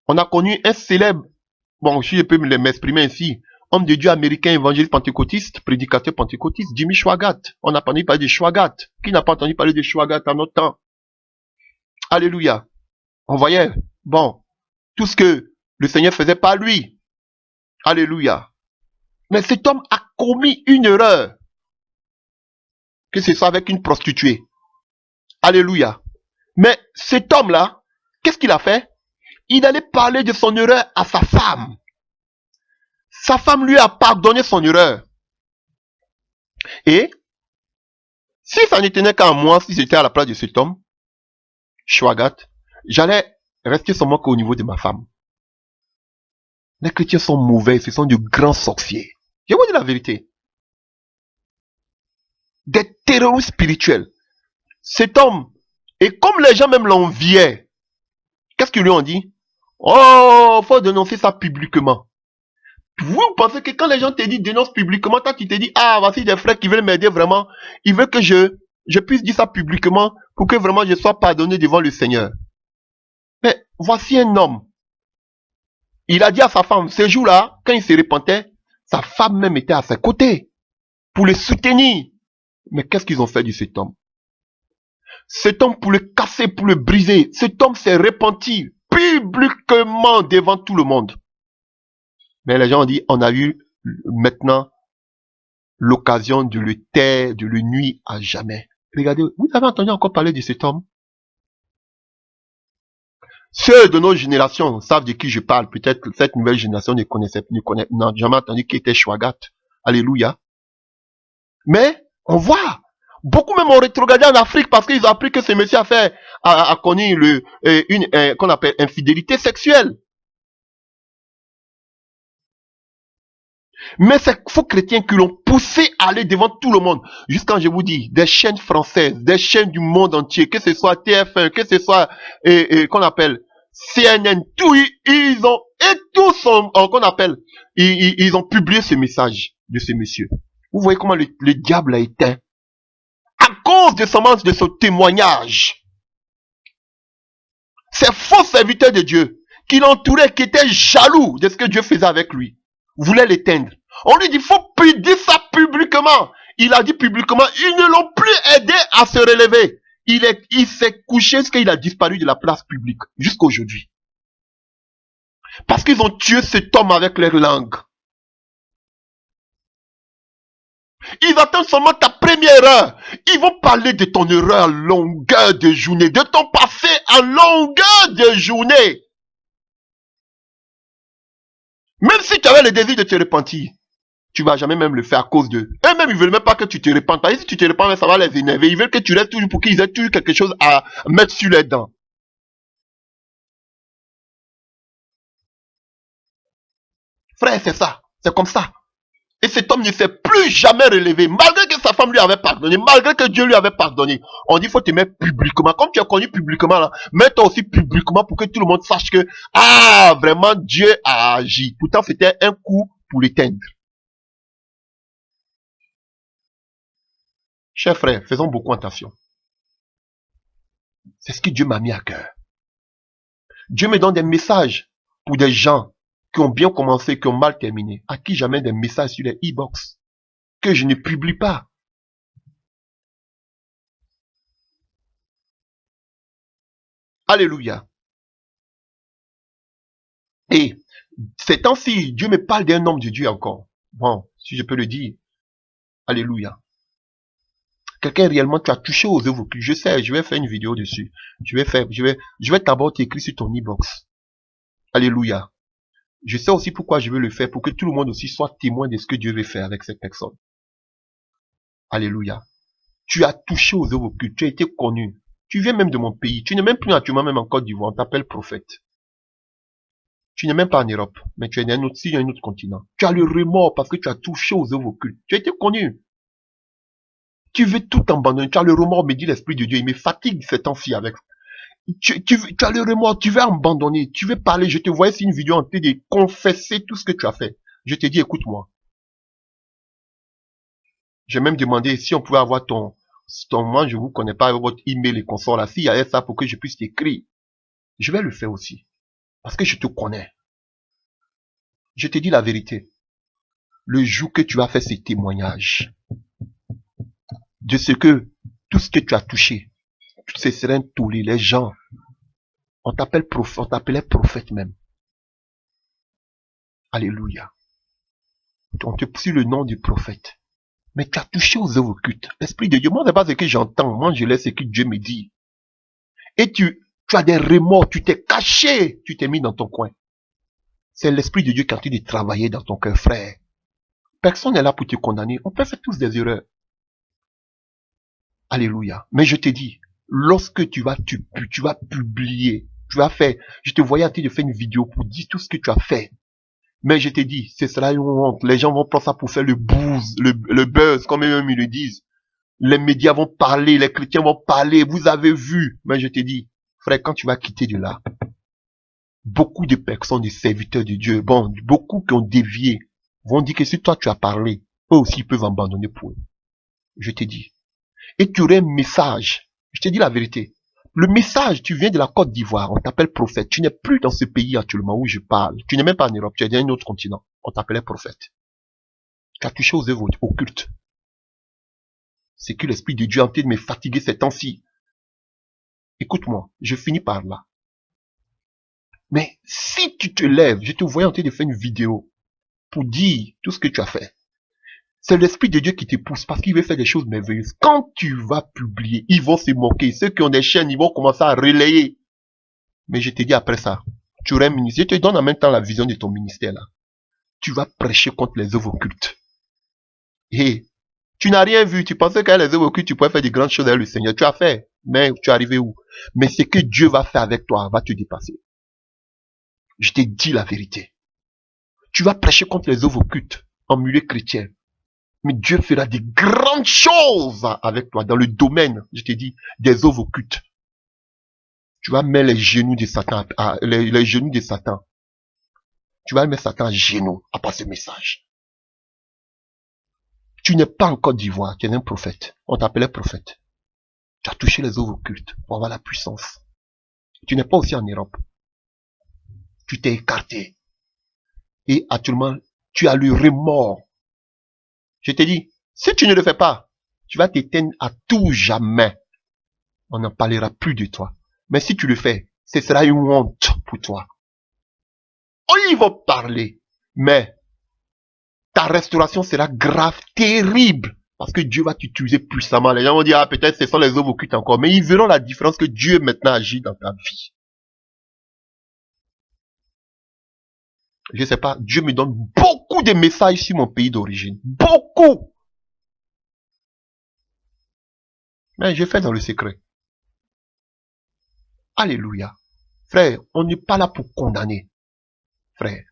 On a connu un célèbre, bon, si je peux m'exprimer ainsi, homme de Dieu américain, évangéliste pentecôtiste, prédicateur pentecôtiste, Jimmy Swaggart. On n'a pas entendu parler de Swaggart. Qui n'a pas entendu parler de Swaggart en notre temps? Alléluia. On voyait, bon, tout ce que le Seigneur faisait par lui. Alléluia. Mais cet homme a commis une erreur. Que ce soit avec une prostituée. Alléluia. Mais cet homme-là, qu'est-ce qu'il a fait? Il allait parler de son erreur à sa femme. Sa femme lui a pardonné son erreur. Et si ça ne tenait qu'à moi, si j'étais à la place de cet homme, Swaggart, j'allais rester seulement qu'au niveau de ma femme. Les chrétiens sont mauvais, ce sont de grands sorciers. Je vous dis la vérité. Des terroristes spirituels. Cet homme, et comme les gens même l'enviaient, qu'est-ce qu'ils lui ont dit? Oh, faut dénoncer ça publiquement. Vous pensez que quand les gens te disent dénonce publiquement, toi tu te dis, ah, voici des frères qui veulent m'aider vraiment, ils veulent que je puisse dire ça publiquement pour que vraiment je sois pardonné devant le Seigneur. Mais voici un homme. Il a dit à sa femme, ce jour-là, quand il se repentait, sa femme même était à ses côtés pour le soutenir. Mais qu'est-ce qu'ils ont fait de cet homme? Cet homme, pour le casser, pour le briser, cet homme s'est repenti publiquement devant tout le monde. Mais les gens ont dit, on a eu maintenant l'occasion de le taire, de le nuire à jamais. Regardez, vous avez entendu encore parler de cet homme? Ceux de nos générations savent de qui je parle. Peut-être que cette nouvelle génération n'a jamais entendu qui était Swaggart. Alléluia. Mais, on voit. Beaucoup même ont rétrogradé en Afrique parce qu'ils ont appris que ce monsieur a connu qu'on appelle infidélité sexuelle. Mais ces faux chrétiens qui l'ont poussé à aller devant tout le monde. Jusqu'à, je vous dis, des chaînes françaises, des chaînes du monde entier, que ce soit TF1, que ce soit, qu'on appelle CNN, tout, ils ont, et tous sont, qu'on appelle, ils ont publié ce message de ce monsieur. Vous voyez comment le diable a éteint. À cause de ce témoignage. Ces faux serviteurs de Dieu, qui l'entouraient, qui étaient jaloux de ce que Dieu faisait avec lui, voulaient l'éteindre. On lui dit, faut plus dire ça publiquement. Il a dit publiquement, ils ne l'ont plus aidé à se relever. Il s'est couché jusqu'à qu'il a disparu de la place publique, jusqu'à aujourd'hui. Parce qu'ils ont tué cet homme avec leur langue. Ils attendent seulement ta première heure. Ils vont parler de ton erreur à longueur de journée, de ton passé à longueur de journée. Même si tu avais le désir de te repentir, tu vas jamais même le faire à cause d'eux. Eux-mêmes, ils veulent même pas que tu te repentes. Parce que si tu te repentes, ça va les énerver. Ils veulent que tu restes toujours pour qu'ils aient toujours quelque chose à mettre sur les dents. Frère, c'est ça. C'est comme ça. Et cet homme ne s'est plus jamais relevé. Malgré que que sa femme lui avait pardonné, malgré que Dieu lui avait pardonné. On dit, il faut te mettre publiquement. Comme tu es connu publiquement, là, mets-toi aussi publiquement pour que tout le monde sache que, ah, vraiment, Dieu a agi. Pourtant, c'était un coup pour l'éteindre. Chers frères, faisons beaucoup attention. C'est ce que Dieu m'a mis à cœur. Dieu me donne des messages pour des gens qui ont bien commencé, qui ont mal terminé, à qui j'amène des messages sur les e-box que je ne publie pas. Alléluia. Et ces temps-ci, Dieu me parle d'un homme de Dieu encore. Bon, si je peux le dire. Alléluia. Quelqu'un réellement, tu as touché aux œuvres occultes. Je sais, je vais faire une vidéo dessus. Je vais d'abord t'écrire sur ton e-box. Alléluia. Je sais aussi pourquoi je veux le faire, pour que tout le monde aussi soit témoin de ce que Dieu veut faire avec cette personne. Alléluia. Tu as touché aux œuvres occultes, tu as été connu. Tu viens même de mon pays. Tu n'es même plus actuellement même en Côte d'Ivoire. On t'appelle prophète. Tu n'es même pas en Europe, mais tu es dans un autre continent. Tu as le remords parce que tu as touché aux œuvres occultes. Tu as été connu. Tu veux tout abandonner. Tu as le remords, me dit l'Esprit de Dieu. Il me fatigue ces temps-ci avec. Tu as le remords, tu veux abandonner. Tu veux parler. Je te voyais sur une vidéo en train de confesser tout ce que tu as fait. Je te dis, écoute-moi. J'ai même demandé si on pouvait avoir moi, je vous connais pas, votre email et consort là. S'il y avait ça pour que je puisse t'écrire. Je vais le faire aussi. Parce que je te connais. Je te dis la vérité. Le jour que tu as fait ces témoignages de tout ce que tu as touché, toutes ces seringues toulées, les gens, on t'appelait prophète même. Alléluia. On te pousse le nom du prophète. Mais tu as touché aux œuvres occultes. L'Esprit de Dieu, moi, c'est pas ce que j'entends. Moi, je laisse ce que Dieu me dit. Et tu as des remords, tu t'es caché, tu t'es mis dans ton coin. C'est l'Esprit de Dieu qui a envie de travailler dans ton cœur, frère. Personne n'est là pour te condamner. On peut faire tous des erreurs. Alléluia. Mais je te dis, lorsque tu vas publier, je te voyais en train de faire une vidéo pour dire tout ce que tu as fait. Mais je te dis, ce sera une honte. Les gens vont prendre ça pour faire le buzz, comme eux-mêmes ils le disent. Les médias vont parler, les chrétiens vont parler, vous avez vu. Mais je te dis, frère, quand tu vas quitter de là, beaucoup de personnes, des serviteurs de Dieu, bon, beaucoup qui ont dévié, vont dire que si toi tu as parlé, eux aussi ils peuvent abandonner pour eux. Je te dis. Et tu aurais un message. Je te dis la vérité. Le message, tu viens de la Côte d'Ivoire, on t'appelle prophète. Tu n'es plus dans ce pays actuellement où je parle. Tu n'es même pas en Europe, tu es dans un autre continent. On t'appelait prophète. Tu as touché aux œuvres occultes. C'est que l'Esprit de Dieu est en train de me fatiguer ces temps-ci. Écoute-moi, je finis par là. Mais si tu te lèves, je te voyais en train de faire une vidéo pour dire tout ce que tu as fait. C'est l'Esprit de Dieu qui te pousse parce qu'il veut faire des choses merveilleuses. Quand tu vas publier, ils vont se moquer. Ceux qui ont des chaînes, ils vont commencer à relayer. Mais je te dis après ça, tu aurais un ministère. Je te donne en même temps la vision de ton ministère là. Tu vas prêcher contre les œuvres occultes. Et tu n'as rien vu. Tu pensais qu'avec les œuvres occultes, tu pouvais faire des grandes choses avec le Seigneur. Tu as fait. Mais tu es arrivé où? Mais ce que Dieu va faire avec toi va te dépasser. Je te dis la vérité. Tu vas prêcher contre les œuvres occultes en milieu chrétien. Mais Dieu fera des grandes choses avec toi dans le domaine, je te dis, des œuvres occultes. Tu vas mettre les genoux de Satan, les genoux de Satan. Tu vas mettre Satan à genoux après ce message. Tu n'es pas en Côte d'Ivoire, tu es un prophète. On t'appelait prophète. Tu as touché les œuvres occultes pour avoir la puissance. Tu n'es pas aussi en Europe. Tu t'es écarté. Et actuellement, tu as le remords. Je te dis, si tu ne le fais pas, tu vas t'éteindre à tout jamais. On n'en parlera plus de toi. Mais si tu le fais, ce sera une honte pour toi. Ils vont parler, mais ta restauration sera grave, terrible. Parce que Dieu va t'utiliser puissamment. Les gens vont dire, ah, peut-être ce sont les œuvres occultes encore. Mais ils verront la différence que Dieu maintenant agit dans ta vie. Je sais pas, Dieu me donne beaucoup de messages sur mon pays d'origine. Beaucoup. Mais je fais dans le secret. Alléluia. Frère, on n'est pas là pour condamner. Frère,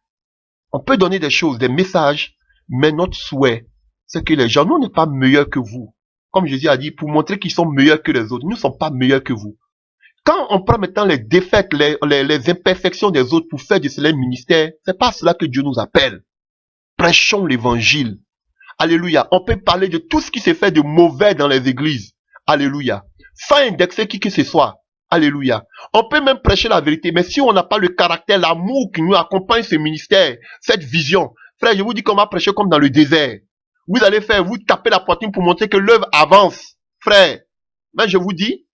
on peut donner des choses, des messages, mais notre souhait, c'est que les gens, nous, on n'est pas meilleurs que vous. Comme Jésus a dit, pour montrer qu'ils sont meilleurs que les autres, nous ne sommes pas meilleurs que vous. Quand on prend maintenant les défaites, les imperfections des autres pour faire de cela un ministère, c'est pas cela que Dieu nous appelle. Prêchons l'évangile. Alléluia. On peut parler de tout ce qui s'est fait de mauvais dans les églises. Alléluia. Sans indexer qui que ce soit. Alléluia. On peut même prêcher la vérité, mais si on n'a pas le caractère, l'amour qui nous accompagne ce ministère, cette vision, frère, je vous dis qu'on va prêcher comme dans le désert. Vous allez faire, vous tapez la poitrine pour montrer que l'œuvre avance. Frère, mais je vous dis,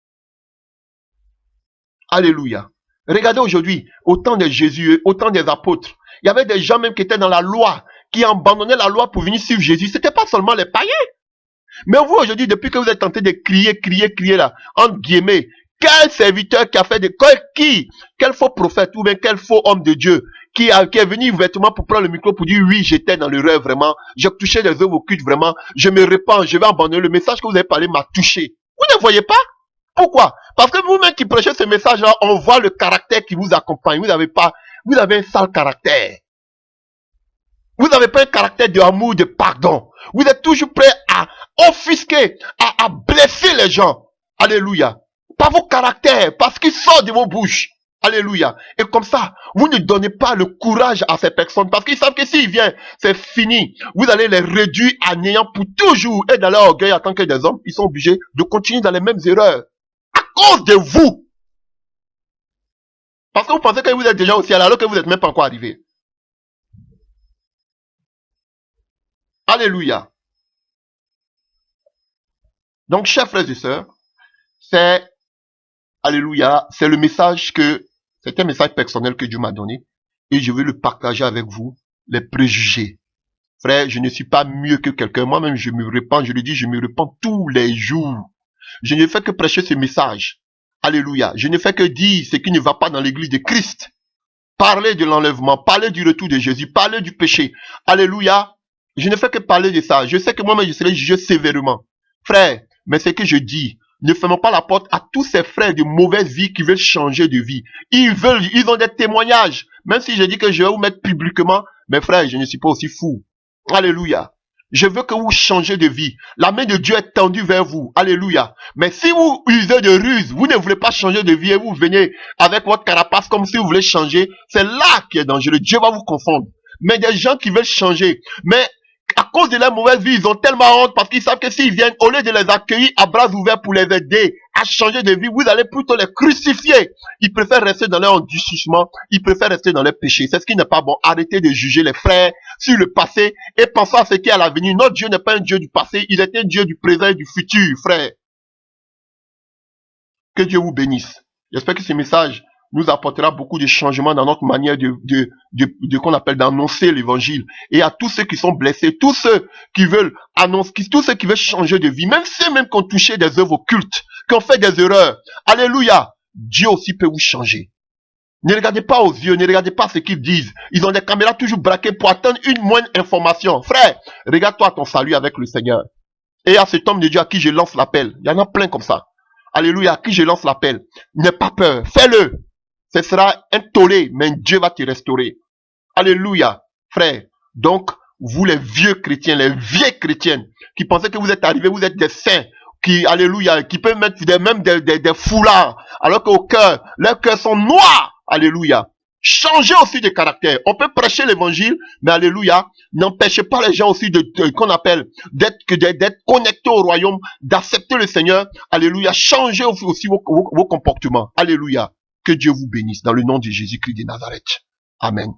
alléluia. Regardez aujourd'hui, au temps de Jésus, au temps des apôtres, il y avait des gens même qui étaient dans la loi, qui abandonnaient la loi pour venir suivre Jésus. C'était pas seulement les païens. Mais vous aujourd'hui, depuis que vous êtes tenté de crier là, entre guillemets, quel serviteur qui a fait quel faux prophète ou bien quel faux homme de Dieu qui est venu ouvertement pour prendre le micro pour dire oui, j'étais dans l'erreur vraiment, j'ai touché les œuvres occultes vraiment, je me répands, je vais abandonner, le message que vous avez parlé m'a touché. Vous ne voyez pas? Pourquoi? Parce que vous-même qui prêchez ce message-là, on voit le caractère qui vous accompagne. Vous avez un sale caractère. Vous n'avez pas un caractère d'amour, de pardon. Vous êtes toujours prêt à offusquer, à blesser les gens. Alléluia. Par vos caractères, parce qu'ils sortent de vos bouches. Alléluia. Et comme ça, vous ne donnez pas le courage à ces personnes, parce qu'ils savent que s'ils viennent, c'est fini. Vous allez les réduire à néant pour toujours. Et dans leur orgueil, en tant que des hommes, ils sont obligés de continuer dans les mêmes erreurs. À cause de vous. Parce que vous pensez que vous êtes déjà au ciel, alors que vous n'êtes même pas encore arrivé. Alléluia. Donc, chers frères et sœurs, alléluia, c'est un message personnel que Dieu m'a donné et je veux le partager avec vous, les préjugés. Frère, je ne suis pas mieux que quelqu'un. Moi-même, je me répands, je le dis, je me répands tous les jours. Je ne fais que prêcher ce message. Alléluia. Je ne fais que dire ce qui ne va pas dans l'église de Christ. Parler de l'enlèvement, parler du retour de Jésus, parler du péché. Alléluia. Je ne fais que parler de ça. Je sais que moi-même, je serai jugé sévèrement. Frère, mais ce que je dis, ne fermons pas la porte à tous ces frères de mauvaise vie qui veulent changer de vie. Ils ont des témoignages. Même si je dis que je vais vous mettre publiquement, mes frères, je ne suis pas aussi fou. Alléluia. Je veux que vous changez de vie. La main de Dieu est tendue vers vous. Alléluia. Mais si vous usez de ruse, vous ne voulez pas changer de vie et vous venez avec votre carapace comme si vous voulez changer, c'est là qui est dangereux. Dieu va vous confondre. Mais des gens qui veulent changer, mais à cause de leur mauvaise vie, ils ont tellement honte parce qu'ils savent que s'ils viennent, au lieu de les accueillir à bras ouverts pour les aider à changer de vie, vous allez plutôt les crucifier. Ils préfèrent rester dans leur endurcissement, ils préfèrent rester dans leur péché. C'est ce qui n'est pas bon. Arrêtez de juger les frères sur le passé et pensez à ce qui est à l'avenir. Notre Dieu n'est pas un Dieu du passé, il est un Dieu du présent et du futur, frère. Que Dieu vous bénisse. J'espère que ce message nous apportera beaucoup de changements dans notre manière qu'on appelle d'annoncer l'évangile. Et à tous ceux qui sont blessés, tous ceux qui veulent annoncer, tous ceux qui veulent changer de vie, même ceux même qui ont touché des œuvres occultes, qui ont fait des erreurs. Alléluia. Dieu aussi peut vous changer. Ne regardez pas aux yeux, ne regardez pas ce qu'ils disent. Ils ont des caméras toujours braquées pour attendre une moindre information. Frère, regarde-toi ton salut avec le Seigneur. Et à cet homme de Dieu à qui je lance l'appel. Il y en a plein comme ça. Alléluia, à qui je lance l'appel. N'aie pas peur, fais-le. Ce sera un tollé, mais Dieu va te restaurer. Alléluia, frère. Donc, vous les vieux chrétiens, les vieilles chrétiennes, qui pensaient que vous êtes arrivés, vous êtes des saints, alléluia, qui peuvent mettre même des foulards, alors qu'au cœur, leurs cœurs sont noirs. Alléluia. Changez aussi de caractère. On peut prêcher l'évangile, mais alléluia, n'empêchez pas les gens aussi qu'on appelle d'être connectés au royaume, d'accepter le Seigneur. Alléluia. Changez aussi vos comportements. Alléluia. Que Dieu vous bénisse dans le nom de Jésus-Christ de Nazareth. Amen.